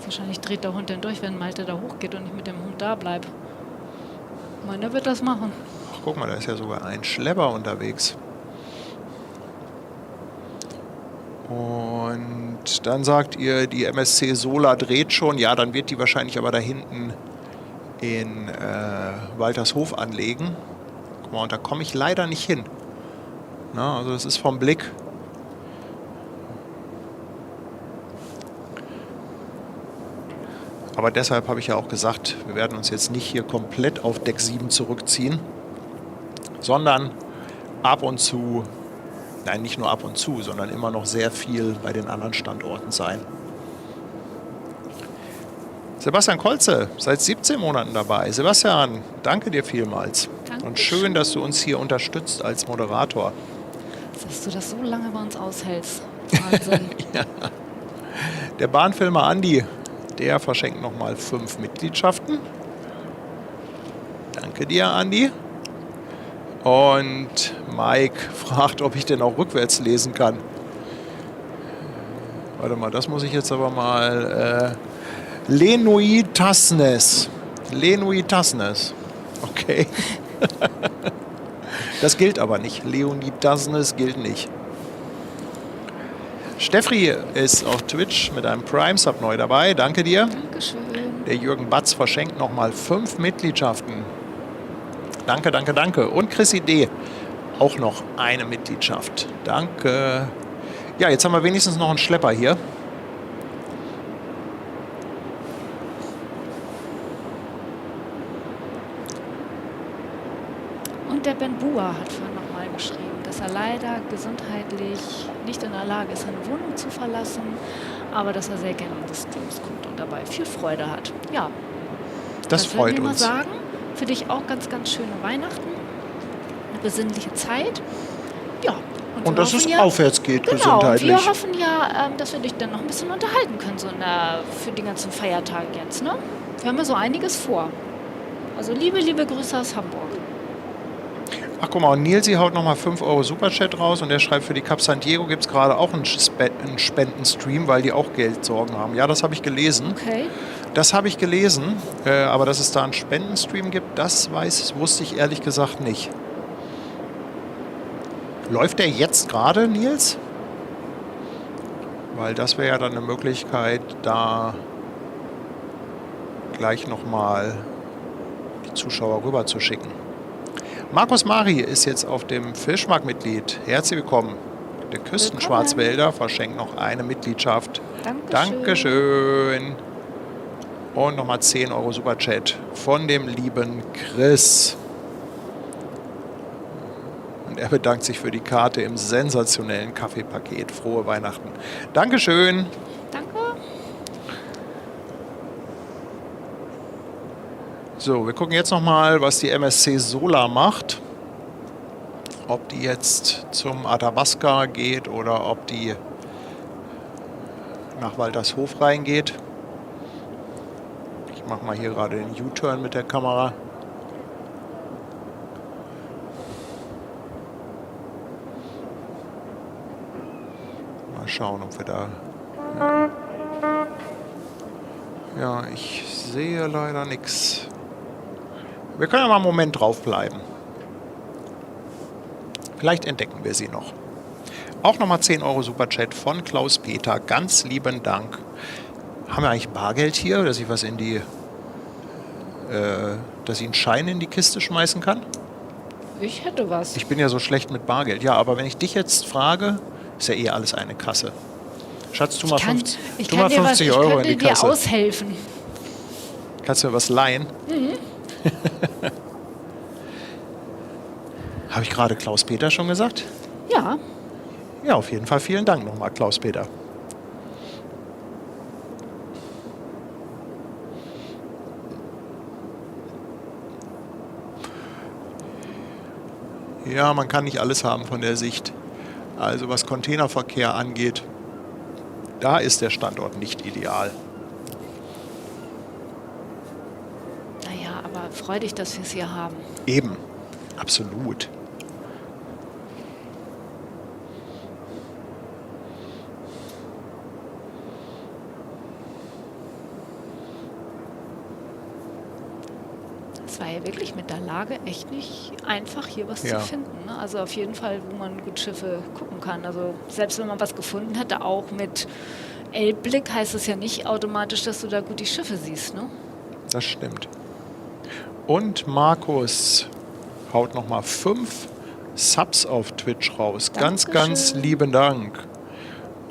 Speaker 2: Wahrscheinlich dreht der Hund dann durch, wenn Malte da hochgeht und ich mit dem Hund da bleibe. Meiner wird das machen.
Speaker 1: Ach, guck mal, da ist ja sogar ein Schlepper unterwegs. Und dann sagt ihr, die MSC Sola dreht schon. Ja, dann wird die wahrscheinlich aber da hinten in Waltershof anlegen. Guck mal, und da komme ich leider nicht hin. Na, also das ist vom Blick. Aber deshalb habe ich ja auch gesagt, wir werden uns jetzt nicht hier komplett auf Deck 7 zurückziehen, sondern ab und zu, nein, nicht nur ab und zu, sondern immer noch sehr viel bei den anderen Standorten sein. Sebastian Kolze, seit 17 Monaten dabei. Sebastian, danke dir vielmals.
Speaker 2: Dankeschön.
Speaker 1: Und schön, dass du uns hier unterstützt als Moderator.
Speaker 2: Dass du das so lange bei uns aushältst. Wahnsinn.
Speaker 1: Ja. Der Bahnfilmer Andi, der verschenkt nochmal 5 Mitgliedschaften. Danke dir, Andi. Und Mike fragt, ob ich denn auch rückwärts lesen kann. Warte mal, das muss ich jetzt aber mal Lenuitasnes. Lenuitasnes. Okay. Das gilt aber nicht. Leonidas gilt nicht. Steffi ist auf Twitch mit einem Prime-Sub neu dabei. Danke dir.
Speaker 2: Dankeschön.
Speaker 1: Der Jürgen Batz verschenkt nochmal 5 Mitgliedschaften. Danke, danke, danke. Und Chrissy D. auch noch eine Mitgliedschaft. Danke. Ja, jetzt haben wir wenigstens noch einen Schlepper hier.
Speaker 2: Und der Ben Bua hat vorhin nochmal geschrieben, dass er leider gesundheitlich nicht in der Lage ist, seine Wohnung zu verlassen, aber dass er sehr gerne des Streams guckt und dabei viel Freude hat. Ja,
Speaker 1: Das freut
Speaker 2: will ich
Speaker 1: uns.
Speaker 2: mal sagen. Für dich auch ganz, ganz schöne Weihnachten, eine besinnliche Zeit. Ja.
Speaker 1: Und dass es
Speaker 2: ja,
Speaker 1: aufwärts geht,
Speaker 2: genau,
Speaker 1: gesundheitlich.
Speaker 2: Wir hoffen ja, dass wir dich dann noch ein bisschen unterhalten können, so für die ganzen Feiertage jetzt. Ne? Wir haben ja so einiges vor. Also liebe, liebe Grüße aus Hamburg.
Speaker 1: Ach guck mal, und Nilsi haut nochmal 5 Euro Superchat raus und der schreibt, für die Cup San Diego gibt es gerade auch einen Spendenstream, weil die auch Geldsorgen haben. Ja, das habe ich gelesen.
Speaker 2: Okay.
Speaker 1: Das habe ich gelesen, aber dass es da einen Spendenstream gibt, das wusste ich ehrlich gesagt nicht. Läuft der jetzt gerade, Nils? Weil das wäre ja dann eine Möglichkeit, da gleich nochmal die Zuschauer rüber zu schicken. Markus Mari ist jetzt auf dem Fischmarkt-Mitglied. Herzlich willkommen. Der Küstenschwarzwälder verschenkt noch eine Mitgliedschaft. Dankeschön. Und nochmal 10 Euro Superchat von dem lieben Chris. Und er bedankt sich für die Karte im sensationellen Kaffeepaket. Frohe Weihnachten. Dankeschön.
Speaker 2: Danke.
Speaker 1: So, wir gucken jetzt nochmal, was die MSC Solar macht. Ob die jetzt zum Athabasca geht oder ob die nach Waltershof reingeht. Ich mache mal hier gerade den U-Turn mit der Kamera. Mal schauen, ob wir da... Ja, ich sehe leider nichts. Wir können ja mal einen Moment draufbleiben. Vielleicht entdecken wir sie noch. Auch nochmal 10 Euro Superchat von Klaus Peter. Ganz lieben Dank. Haben wir eigentlich Bargeld hier, dass ich was in die, dass ich einen Schein in die Kiste schmeißen kann?
Speaker 2: Ich hätte was.
Speaker 1: Ich bin ja so schlecht mit Bargeld. Ja, aber wenn ich dich jetzt frage, ist ja eh alles eine Kasse. Schatz, tu mal 50 Euro in die Kasse.
Speaker 2: Ich könnte dir aushelfen.
Speaker 1: Kannst du mir was leihen? Mhm. Habe ich gerade Klaus Peter schon gesagt?
Speaker 2: Ja.
Speaker 1: Ja, auf jeden Fall vielen Dank nochmal, Klaus Peter. Ja, man kann nicht alles haben von der Sicht. Also was Containerverkehr angeht, da ist der Standort nicht ideal.
Speaker 2: Naja, aber freu dich, dass wir es hier haben.
Speaker 1: Eben, absolut.
Speaker 2: Es war ja wirklich mit der Lage echt nicht einfach, hier was zu finden. Ne? Also auf jeden Fall, wo man gut Schiffe gucken kann. Also selbst wenn man was gefunden hätte, auch mit Elbblick, heißt es ja nicht automatisch, dass du da gut die Schiffe siehst. Ne?
Speaker 1: Das stimmt. Und Markus haut nochmal 5 Subs auf Twitch raus.
Speaker 2: Dankeschön.
Speaker 1: Ganz lieben Dank.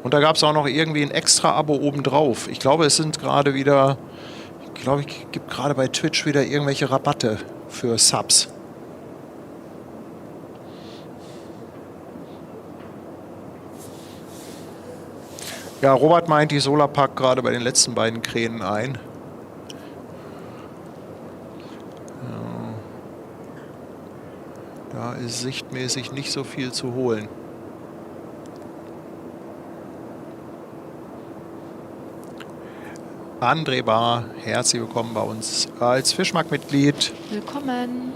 Speaker 1: Und da gab es auch noch irgendwie ein extra Abo obendrauf. Ich glaube, es sind gerade wieder... Ich glaube, es gibt gerade bei Twitch wieder irgendwelche Rabatte für Subs. Ja, Robert meint, die Solar packt gerade bei den letzten beiden Kränen ein. Da ist sichtmäßig nicht so viel zu holen. André Bar, herzlich willkommen bei uns als Fischmarkt-Mitglied.
Speaker 2: Willkommen.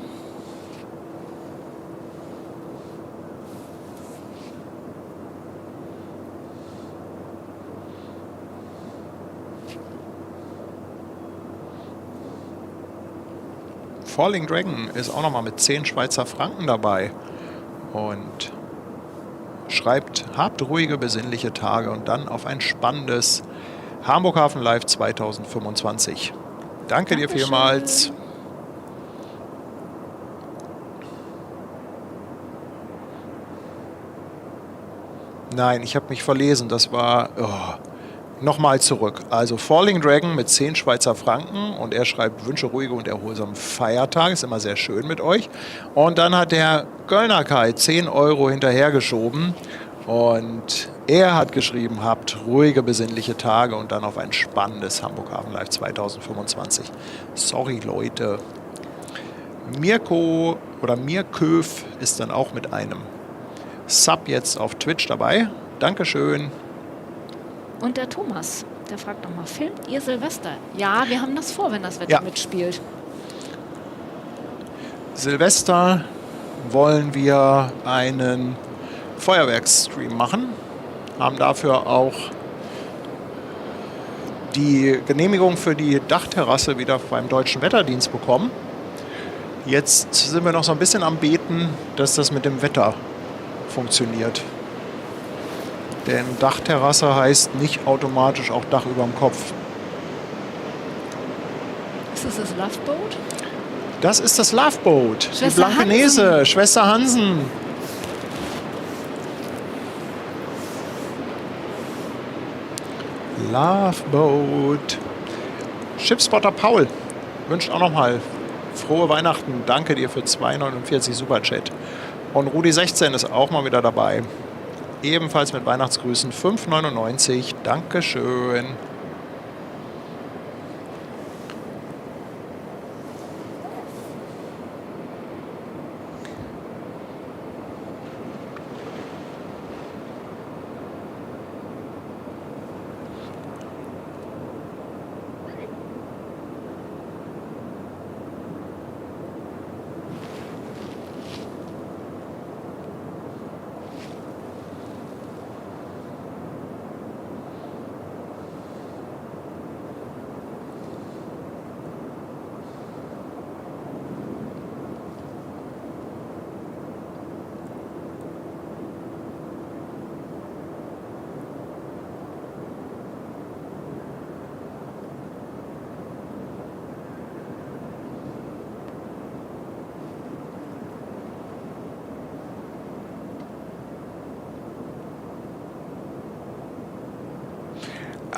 Speaker 1: Falling Dragon ist auch nochmal mit 10 Schweizer Franken dabei und schreibt, habt ruhige, besinnliche Tage und dann auf ein spannendes Hamburg Hafen Live 2025. Danke dir vielmals. Nein, ich habe mich verlesen. Das war... Nochmal zurück. Also Falling Dragon mit 10 Schweizer Franken und er schreibt, wünsche ruhige und erholsame Feiertage. Ist immer sehr schön mit euch. Und dann hat der Göllner Kai 10 Euro hinterhergeschoben und er hat geschrieben, habt ruhige, besinnliche Tage und dann auf ein spannendes Hamburg Hafen Live 2025. Sorry, Leute. Mirko oder Mirköf ist dann auch mit einem Sub jetzt auf Twitch dabei. Dankeschön.
Speaker 2: Und der Thomas, der fragt nochmal, filmt ihr Silvester? Ja, wir haben das vor, wenn das Wetter mitspielt.
Speaker 1: Silvester wollen wir einen Feuerwerksstream machen. Haben dafür auch die Genehmigung für die Dachterrasse wieder beim Deutschen Wetterdienst bekommen. Jetzt sind wir noch so ein bisschen am Beten, dass das mit dem Wetter funktioniert. Denn Dachterrasse heißt nicht automatisch auch Dach über dem Kopf.
Speaker 2: Ist das das Loveboat?
Speaker 1: Das ist das Loveboat.
Speaker 2: Schwester
Speaker 1: die Blankenese,
Speaker 2: Hansen.
Speaker 1: Schwester Hansen. Loveboat. Schiffspotter Paul wünscht auch nochmal frohe Weihnachten. Danke dir für 2,49 Superchat. Und Rudi 16 ist auch mal wieder dabei. Ebenfalls mit Weihnachtsgrüßen 5,99. Dankeschön.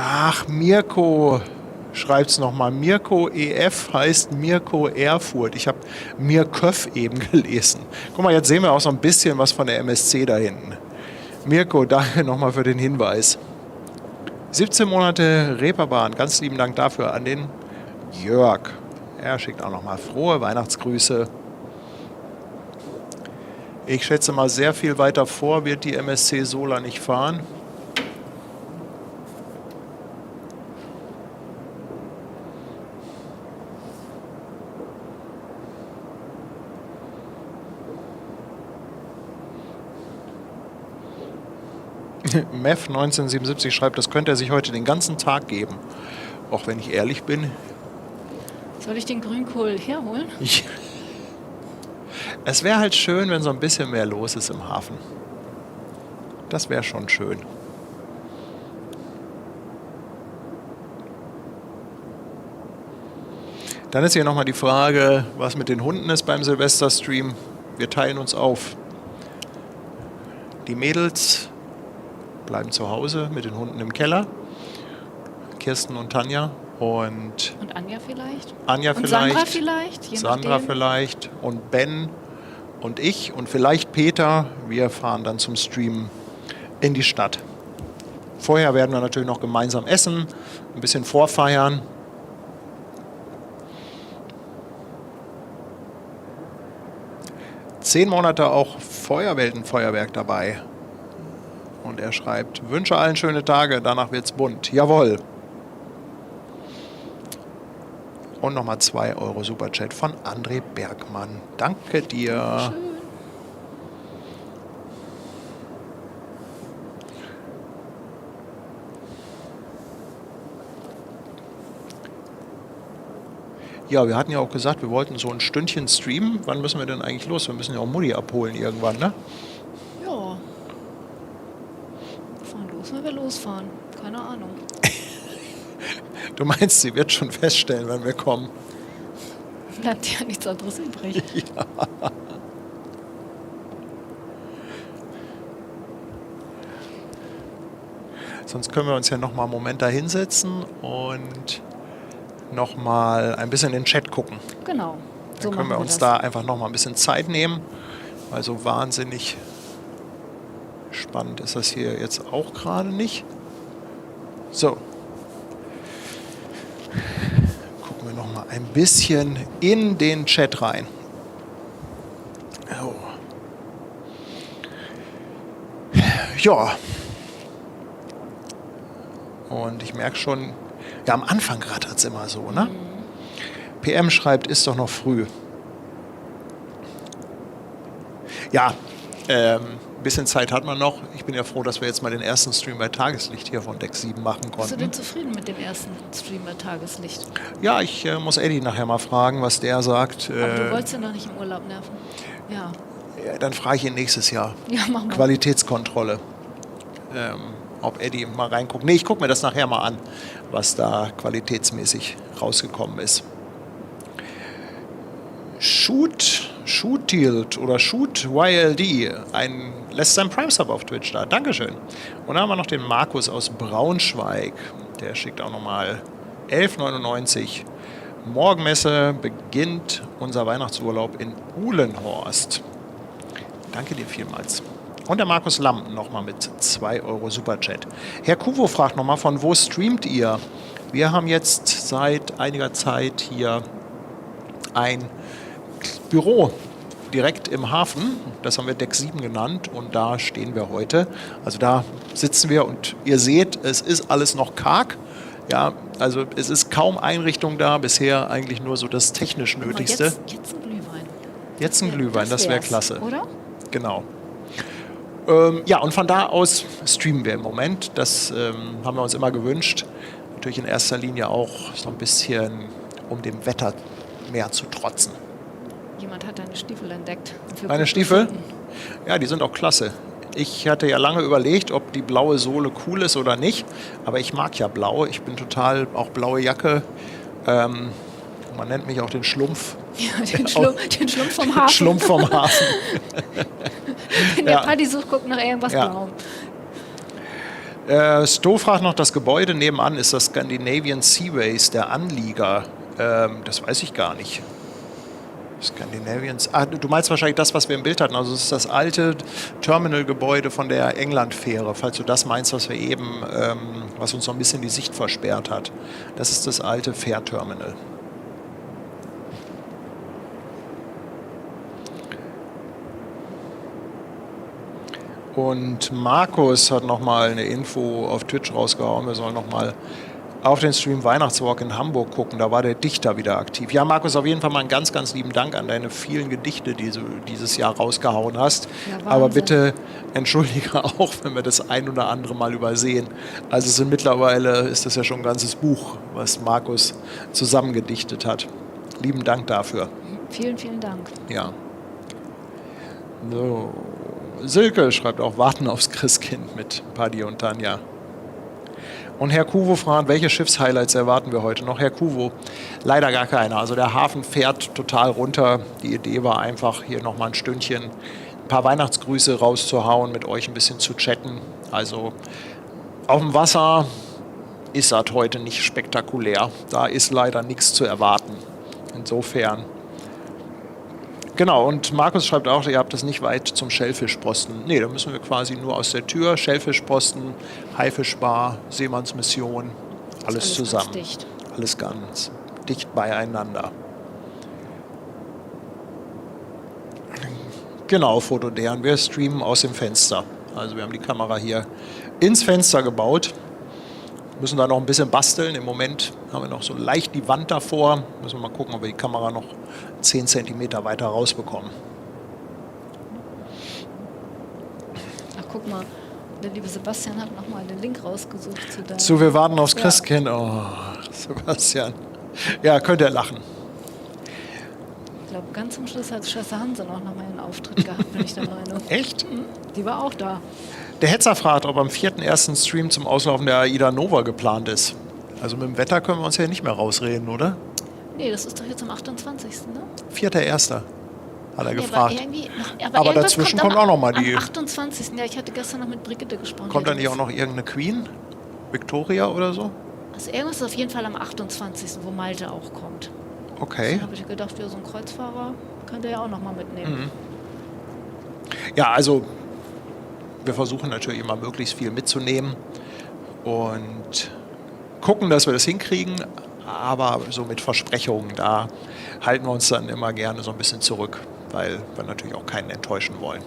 Speaker 1: Ach, Mirko schreibt es nochmal. Mirko EF heißt Mirko Erfurt. Ich habe Mirköff eben gelesen. Guck mal, jetzt sehen wir auch so ein bisschen was von der MSC da hinten. Mirko, danke nochmal für den Hinweis. 17 Monate Reeperbahn. Ganz lieben Dank dafür an den Jörg. Er schickt auch nochmal frohe Weihnachtsgrüße. Ich schätze mal, sehr viel weiter vor wird die MSC Sola nicht fahren. Mev 1977 schreibt, das könnte er sich heute den ganzen Tag geben. Auch wenn ich ehrlich bin.
Speaker 2: Soll ich den Grünkohl herholen?
Speaker 1: Es wäre halt schön, wenn so ein bisschen mehr los ist im Hafen. Das wäre schon schön. Dann ist hier nochmal die Frage, was mit den Hunden ist beim Silvesterstream. Wir teilen uns auf. Die Mädels bleiben zu Hause mit den Hunden im Keller. Kirsten und Tanja. Und
Speaker 2: Anja vielleicht?
Speaker 1: Anja
Speaker 2: und
Speaker 1: vielleicht.
Speaker 2: Sandra vielleicht? Je
Speaker 1: Sandra
Speaker 2: nachdem.
Speaker 1: vielleicht. Und Ben und ich und vielleicht Peter. Wir fahren dann zum Streamen in die Stadt. Vorher werden wir natürlich noch gemeinsam essen, ein bisschen vorfeiern. Zehn Monate auch Feuerweltenfeuerwerk dabei. Und er schreibt, wünsche allen schöne Tage, danach wird's bunt. Jawohl. Und nochmal 2 Euro Superchat von André Bergmann. Danke dir.
Speaker 2: Schön.
Speaker 1: Ja, wir hatten ja auch gesagt, wir wollten so ein Stündchen streamen. Wann müssen wir denn eigentlich los? Wir müssen ja auch Mutti abholen irgendwann, ne?
Speaker 2: Ja. Wir fahren los, wenn wir losfahren. Keine Ahnung.
Speaker 1: Du meinst, sie wird schon feststellen, wenn wir kommen.
Speaker 2: Bleibt ja nichts anderes übrig.
Speaker 1: Ja. Sonst können wir uns ja noch mal einen Moment da hinsetzen und noch mal ein bisschen in den Chat gucken.
Speaker 2: Genau.
Speaker 1: Dann können wir uns da einfach noch mal ein bisschen Zeit nehmen. Weil so wahnsinnig spannend ist das hier jetzt auch gerade nicht. So. Gucken wir noch mal ein bisschen in den Chat rein. Oh. Ja. Und ich merke schon, ja, am Anfang gerade hat es immer so, ne? PM schreibt, ist doch noch früh. Ja, ein bisschen Zeit hat man noch. Ich bin ja froh, dass wir jetzt mal den ersten Stream bei Tageslicht hier von Deck 7 machen konnten.
Speaker 2: Bist du denn zufrieden mit dem ersten Stream bei Tageslicht?
Speaker 1: Ja, ich muss Eddie nachher mal fragen, was der sagt.
Speaker 2: Aber du wolltest ihn doch nicht im Urlaub nerven. Ja.
Speaker 1: Ja, dann frage ich ihn nächstes Jahr.
Speaker 2: Ja, machen wir.
Speaker 1: Qualitätskontrolle. Ob Eddie mal reinguckt. Nee, ich gucke mir das nachher mal an, was da qualitätsmäßig rausgekommen ist. Shoot-Tilt oder Shoot-YLD lässt seinen Prime-Sub auf Twitch da. Dankeschön. Und dann haben wir noch den Markus aus Braunschweig. Der schickt auch nochmal 11,99. Morgenmesse beginnt unser Weihnachtsurlaub in Uhlenhorst. Danke dir vielmals. Und der Markus Lampen nochmal mit 2 Euro Superchat. Herr Kuvo fragt nochmal, von wo streamt ihr? Wir haben jetzt seit einiger Zeit hier ein Büro direkt im Hafen. Das haben wir Deck 7 genannt und da stehen wir heute. Also da sitzen wir und ihr seht, es ist alles noch karg. Ja, also es ist kaum Einrichtung da, bisher eigentlich nur so das technisch Nötigste.
Speaker 2: Jetzt ein Glühwein.
Speaker 1: Jetzt ein Glühwein, das wäre klasse.
Speaker 2: Oder?
Speaker 1: Genau. Ja, und von da aus streamen wir im Moment. Das haben wir uns immer gewünscht. Natürlich in erster Linie auch so ein bisschen, um dem Wetter mehr zu trotzen.
Speaker 2: Jemand hat deine Stiefel entdeckt.
Speaker 1: Meine Stiefel? Ja, die sind auch klasse. Ich hatte ja lange überlegt, ob die blaue Sohle cool ist oder nicht. Aber ich mag ja blau. Ich bin total, auch blaue Jacke. Man nennt mich auch den Schlumpf.
Speaker 2: Ja, den Schlumpf vom Hafen.
Speaker 1: Schlumpf vom Hafen.
Speaker 2: Wenn der Paddy sucht, guckt nach irgendwas Blauem.
Speaker 1: Sto fragt noch, das Gebäude nebenan ist das Scandinavian Seaways, der Anlieger. Das weiß ich gar nicht. Scandinavians. Du meinst wahrscheinlich das, was wir im Bild hatten. Also es ist das alte Terminalgebäude von der England-Fähre, falls du das meinst, was wir eben, was uns so ein bisschen die Sicht versperrt hat. Das ist das alte Fährterminal. Und Markus hat nochmal eine Info auf Twitch rausgehauen. Wir sollen nochmal auf den Stream Weihnachtswalk in Hamburg gucken. Da war der Dichter wieder aktiv. Ja, Markus, auf jeden Fall mal einen ganz, ganz lieben Dank an deine vielen Gedichte, die du dieses Jahr rausgehauen hast. Ja, aber bitte entschuldige auch, wenn wir das ein oder andere Mal übersehen. Also mittlerweile ist das ja schon ein ganzes Buch, was Markus zusammengedichtet hat. Lieben Dank dafür.
Speaker 2: Vielen, vielen Dank.
Speaker 1: Ja. So. Silke schreibt auch, warten aufs Christkind mit Paddy und Tanja. Und Herr Kuvo fragt, welche Schiffshighlights erwarten wir heute noch? Herr Kuvo, leider gar keine. Also der Hafen fährt total runter. Die Idee war einfach, hier nochmal ein Stündchen ein paar Weihnachtsgrüße rauszuhauen, mit euch ein bisschen zu chatten. Also auf dem Wasser ist das heute nicht spektakulär. Da ist leider nichts zu erwarten. Insofern. Genau, und Markus schreibt auch, ihr habt es nicht weit zum Schellfischposten. Nee, da müssen wir quasi nur aus der Tür, Schellfischposten, Haifischbar, Seemannsmission, alles zusammen.
Speaker 2: Ganz dicht.
Speaker 1: Alles ganz dicht beieinander. Genau, Fotodären, wir streamen aus dem Fenster. Also wir haben die Kamera hier ins Fenster gebaut. Müssen da noch ein bisschen basteln. Im Moment haben wir noch so leicht die Wand davor. Müssen wir mal gucken, ob wir die Kamera noch 10 cm weiter rausbekommen.
Speaker 2: Ach, guck mal. Der liebe Sebastian hat nochmal den Link rausgesucht.
Speaker 1: Wir warten aufs Christkind. Oh, Sebastian. Ja, könnt ihr lachen.
Speaker 2: Ich glaube, ganz zum Schluss hat Schwester Hansen auch nochmal einen Auftritt gehabt, bin ich der Meinung.
Speaker 1: Echt?
Speaker 2: Die war auch da.
Speaker 1: Der Hetzer fragt, ob am 4.1. Stream zum Auslaufen der AIDA Nova geplant ist. Also mit dem Wetter können wir uns ja nicht mehr rausreden, oder?
Speaker 2: Nee, das ist doch jetzt am 28. Ne?
Speaker 1: 4.1. hat er
Speaker 2: Ja,
Speaker 1: gefragt.
Speaker 2: aber
Speaker 1: Aber
Speaker 2: irgendwas
Speaker 1: dazwischen kommt auch noch mal die-
Speaker 2: Am 28. Ja, ich hatte gestern noch mit Brigitte gesprochen.
Speaker 1: Kommt
Speaker 2: Die
Speaker 1: da nicht
Speaker 2: hat
Speaker 1: auch noch irgendeine Queen? Victoria oder so?
Speaker 2: Also irgendwas ist auf jeden Fall am 28., wo Malte auch kommt.
Speaker 1: Okay.
Speaker 2: Dann habe ich gedacht, ja, so ein Kreuzfahrer könnte er auch nochmal mitnehmen.
Speaker 1: Ja, also wir versuchen natürlich immer möglichst viel mitzunehmen und gucken, dass wir das hinkriegen. Aber so mit Versprechungen, da halten wir uns dann immer gerne so ein bisschen zurück, weil wir natürlich auch keinen enttäuschen wollen.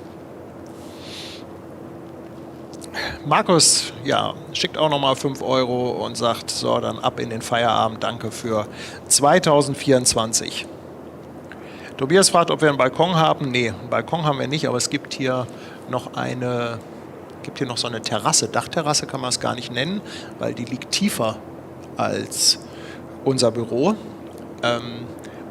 Speaker 1: Markus, ja, schickt auch nochmal 5 Euro und sagt, so, dann ab in den Feierabend, danke für 2024. Tobias fragt, ob wir einen Balkon haben. Nee, einen Balkon haben wir nicht, aber es gibt hier noch so eine Terrasse. Dachterrasse kann man es gar nicht nennen, weil die liegt tiefer als unser Büro.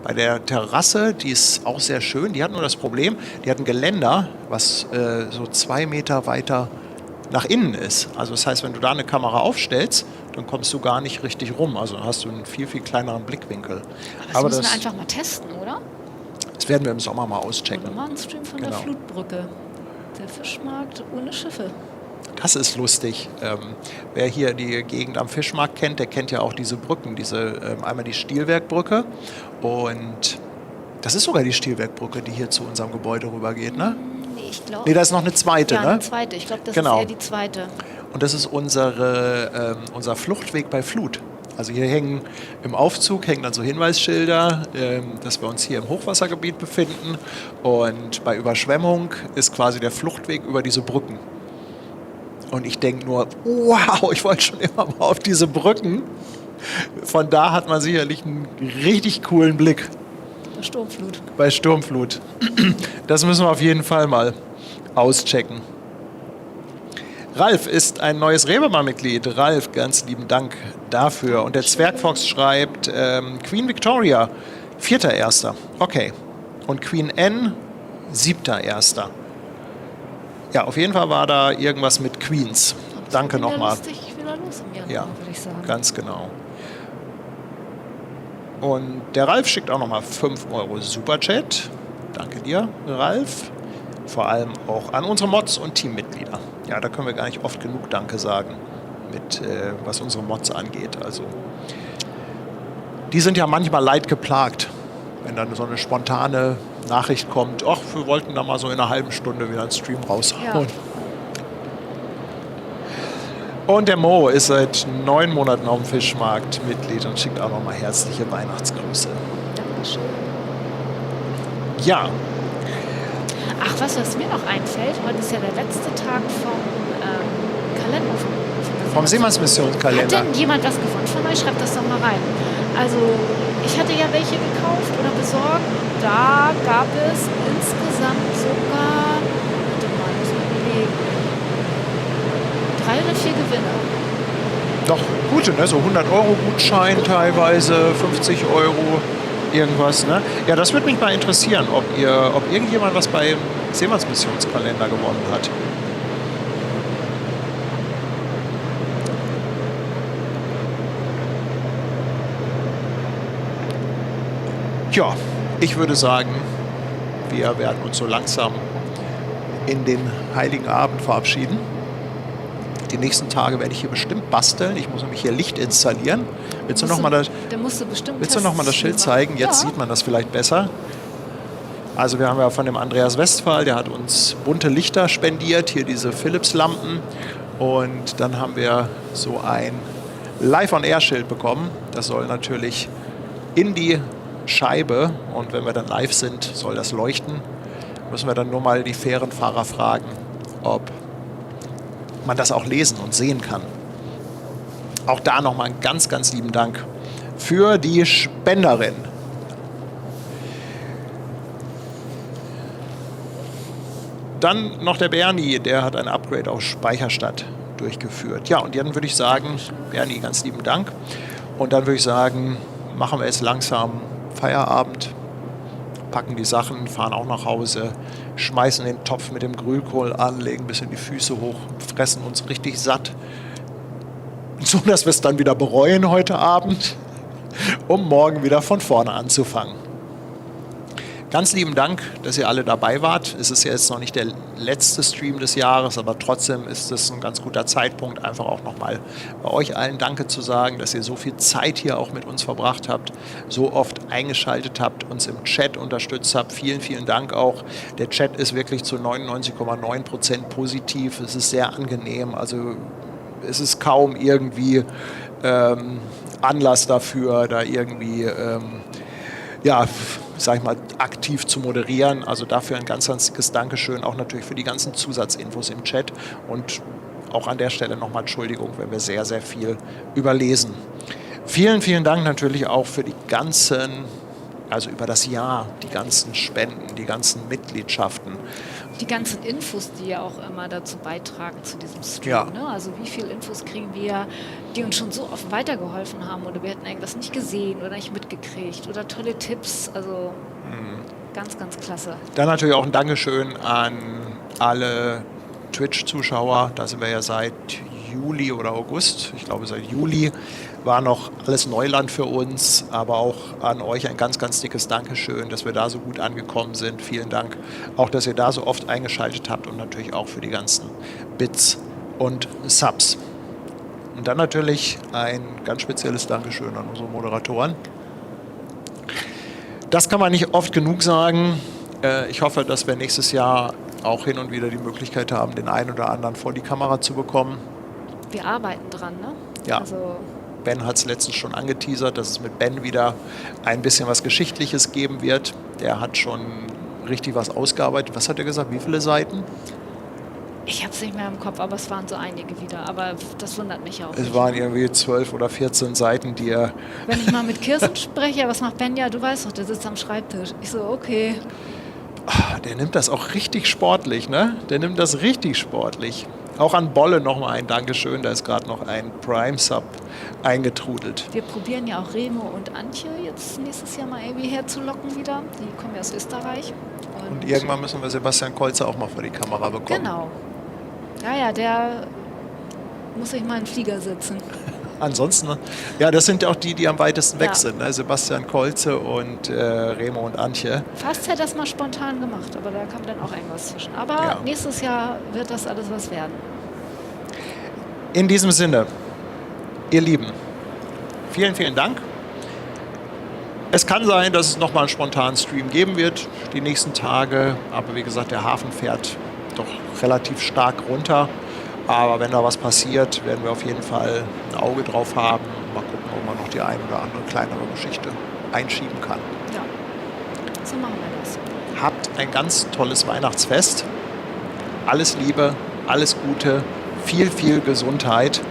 Speaker 1: Bei der Terrasse, die ist auch sehr schön, die hat nur das Problem, die hat ein Geländer, was so 2 Meter weiter nach innen ist. Also das heißt, wenn du da eine Kamera aufstellst, dann kommst du gar nicht richtig rum. Also dann hast du einen viel, viel kleineren Blickwinkel.
Speaker 2: Aber das müssen wir einfach mal testen, oder?
Speaker 1: Das werden wir im Sommer mal auschecken.
Speaker 2: Oder mal einen Stream von der
Speaker 1: Genau.
Speaker 2: Flutbrücke. Der Fischmarkt ohne Schiffe.
Speaker 1: Das ist lustig. Wer hier die Gegend am Fischmarkt kennt, der kennt ja auch diese Brücken. Einmal die Stielwerkbrücke und das ist sogar die Stielwerkbrücke, die hier zu unserem Gebäude rübergeht, ne?
Speaker 2: Nee, ich glaube.
Speaker 1: Nee, da ist noch eine zweite,
Speaker 2: ja,
Speaker 1: ne?
Speaker 2: eine zweite. Ich glaube, das
Speaker 1: Genau.
Speaker 2: ist eher die zweite.
Speaker 1: Und das ist unser Fluchtweg bei Flut. Also hier hängen im Aufzug dann so Hinweisschilder, dass wir uns hier im Hochwassergebiet befinden. Und bei Überschwemmung ist quasi der Fluchtweg über diese Brücken. Und ich denke nur, wow, ich wollte schon immer mal auf diese Brücken. Von da hat man sicherlich einen richtig coolen Blick.
Speaker 2: Bei Sturmflut.
Speaker 1: Bei Sturmflut. Das müssen wir auf jeden Fall mal auschecken. Ralf ist ein neues Reeperbahn-Mitglied. Ralf, ganz lieben Dank dafür. Und der Zwergfox schreibt, Queen Victoria, 4.1. Okay. Und Queen N, 7.1. Ja, auf jeden Fall war da irgendwas mit Queens. Danke nochmal.
Speaker 2: Wieder los im Januar,
Speaker 1: Ja,
Speaker 2: würde ich sagen.
Speaker 1: ganz genau. Und der Ralf schickt auch nochmal 5 Euro Superchat. Danke dir, Ralf. Vor allem auch an unsere Mods und Teammitglieder. Ja, da können wir gar nicht oft genug Danke sagen, was unsere Mods angeht. Also, die sind ja manchmal leidgeplagt, wenn dann so eine spontane Nachricht kommt, ach, wir wollten da mal so in einer halben Stunde wieder einen Stream raushauen.
Speaker 2: Ja.
Speaker 1: Und der Mo ist seit 9 Monaten auf dem Fischmarkt Mitglied und schickt auch nochmal herzliche Weihnachtsgrüße.
Speaker 2: Dankeschön.
Speaker 1: Ja,
Speaker 2: Ach, was mir noch einfällt, heute ist ja der letzte Tag vom Kalender.
Speaker 1: vom Seemannsmissionskalender.
Speaker 2: Hat denn jemand was gewonnen von euch? Schreibt das doch mal rein. Also, ich hatte ja welche gekauft oder besorgt. Da gab es insgesamt sogar, warte mal, muss man überlegen, 3 oder 4 Gewinner.
Speaker 1: Doch gute, ne? So 100-Euro-Gutschein teilweise, 50 Euro, irgendwas, ne? Ja, das würde mich mal interessieren, ob irgendjemand was beim Seemannsmissionskalender gewonnen hat. Ja, ich würde sagen, wir werden uns so langsam in den Heiligen Abend verabschieden. Die nächsten Tage werde ich hier bestimmt basteln. Ich muss nämlich hier Licht installieren. Willst du noch mal das Schild zeigen? Jetzt sieht man das vielleicht besser. Also wir haben ja von dem Andreas Westphal, der hat uns bunte Lichter spendiert, hier diese Philips-Lampen. Und dann haben wir so ein Live-on-Air-Schild bekommen. Das soll natürlich in die Scheibe, und wenn wir dann live sind, soll das leuchten. Müssen wir dann nur mal die Fährenfahrer fragen, ob man das auch lesen und sehen kann. Auch da nochmal einen ganz, ganz lieben Dank für die Spenderin. Dann noch der Bernie, der hat ein Upgrade auf Speicherstadt durchgeführt. Ja, und dann würde ich sagen, Bernie, ganz lieben Dank. Und dann würde ich sagen, machen wir jetzt langsam Feierabend packen die Sachen, fahren auch nach Hause, schmeißen den Topf mit dem Grünkohl an, legen ein bisschen die Füße hoch, fressen uns richtig satt, so dass wir es dann wieder bereuen heute Abend, um morgen wieder von vorne anzufangen. Ganz lieben Dank, dass ihr alle dabei wart. Es ist ja jetzt noch nicht der letzte Stream des Jahres, aber trotzdem ist es ein ganz guter Zeitpunkt, einfach auch nochmal bei euch allen Danke zu sagen, dass ihr so viel Zeit hier auch mit uns verbracht habt, so oft eingeschaltet habt, uns im Chat unterstützt habt. Vielen, vielen Dank auch. Der Chat ist wirklich zu 99,9% positiv. Es ist sehr angenehm. Also es ist kaum irgendwie Anlass dafür, da irgendwie sag ich mal, aktiv zu moderieren. Also dafür ein ganz, ganz dickes Dankeschön, auch natürlich für die ganzen Zusatzinfos im Chat und auch an der Stelle nochmal Entschuldigung, wenn wir sehr, sehr viel überlesen. Vielen, vielen Dank natürlich auch für die ganzen, also über das Jahr, die ganzen Spenden, die ganzen Mitgliedschaften.
Speaker 2: Die ganzen Infos, die ja auch immer dazu beitragen zu diesem Stream.
Speaker 1: Ja.
Speaker 2: Ne? Also wie viele Infos kriegen wir, die uns schon so oft weitergeholfen haben oder wir hätten irgendwas nicht gesehen oder nicht mitgekriegt oder tolle Tipps. Also ganz, ganz klasse.
Speaker 1: Dann natürlich auch ein Dankeschön an alle Twitch-Zuschauer. Da sind wir ja seit Juli oder August. Ich glaube seit Juli war noch alles Neuland für uns, aber auch an euch ein ganz, ganz dickes Dankeschön, dass wir da so gut angekommen sind. Vielen Dank auch, dass ihr da so oft eingeschaltet habt und natürlich auch für die ganzen Bits und Subs. Und dann natürlich ein ganz spezielles Dankeschön an unsere Moderatoren. Das kann man nicht oft genug sagen. Ich hoffe, dass wir nächstes Jahr auch hin und wieder die Möglichkeit haben, den einen oder anderen vor die Kamera zu bekommen.
Speaker 2: Wir arbeiten dran, ne?
Speaker 1: Ja.
Speaker 2: Also
Speaker 1: Ben hat es letztens schon angeteasert, dass es mit Ben wieder ein bisschen was Geschichtliches geben wird. Der hat schon richtig was ausgearbeitet. Was hat er gesagt? Wie viele Seiten?
Speaker 2: ich habe es nicht mehr im Kopf, aber es waren so einige wieder. Aber das wundert mich auch.
Speaker 1: Es waren irgendwie 12 oder 14 Seiten, die er...
Speaker 2: Wenn ich mal mit Kirsten spreche, was macht Ben? Ja, du weißt doch, der sitzt am Schreibtisch. Ich so, okay.
Speaker 1: Der nimmt das auch richtig sportlich, ne? Der nimmt das richtig sportlich. Auch an Bolle nochmal ein Dankeschön, da ist gerade noch ein Prime-Sub eingetrudelt.
Speaker 2: Wir probieren ja auch Remo und Antje jetzt nächstes Jahr mal irgendwie herzulocken wieder. Die kommen ja aus Österreich.
Speaker 1: Und irgendwann müssen wir Sebastian Kolzer auch mal vor die Kamera bekommen.
Speaker 2: Genau. Ja, ja, der muss sich mal in den Flieger sitzen.
Speaker 1: Ansonsten, ja, das sind auch die, die am weitesten weg
Speaker 2: Ja.
Speaker 1: sind. Ne? Sebastian Kolze und Remo und Antje.
Speaker 2: Fast hätte das mal spontan gemacht, aber da kam dann auch irgendwas zwischen. Aber
Speaker 1: Ja.
Speaker 2: nächstes Jahr wird das alles was werden.
Speaker 1: In diesem Sinne, ihr Lieben, vielen, vielen Dank. Es kann sein, dass es nochmal einen spontanen Stream geben wird, die nächsten Tage. Aber wie gesagt, der Hafen fährt doch relativ stark runter. Aber wenn da was passiert, werden wir auf jeden Fall ein Auge drauf haben. Mal gucken, ob man noch die eine oder andere kleinere Geschichte einschieben kann.
Speaker 2: Ja, so machen wir das.
Speaker 1: Habt ein ganz tolles Weihnachtsfest. Alles Liebe, alles Gute, viel, viel Gesundheit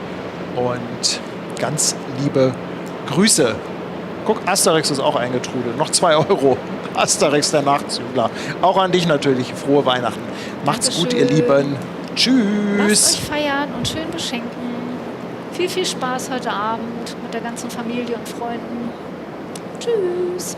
Speaker 1: und ganz liebe Grüße. Guck, Asterix ist auch eingetrudelt. Noch 2 €. Asterix, der Nachzügler. Auch an dich natürlich. Frohe Weihnachten. Macht's gut, ihr
Speaker 2: Dankeschön.
Speaker 1: Lieben. Tschüss.
Speaker 2: Lasst euch feiern und schön beschenken. Viel, viel Spaß heute Abend mit der ganzen Familie und Freunden. Tschüss.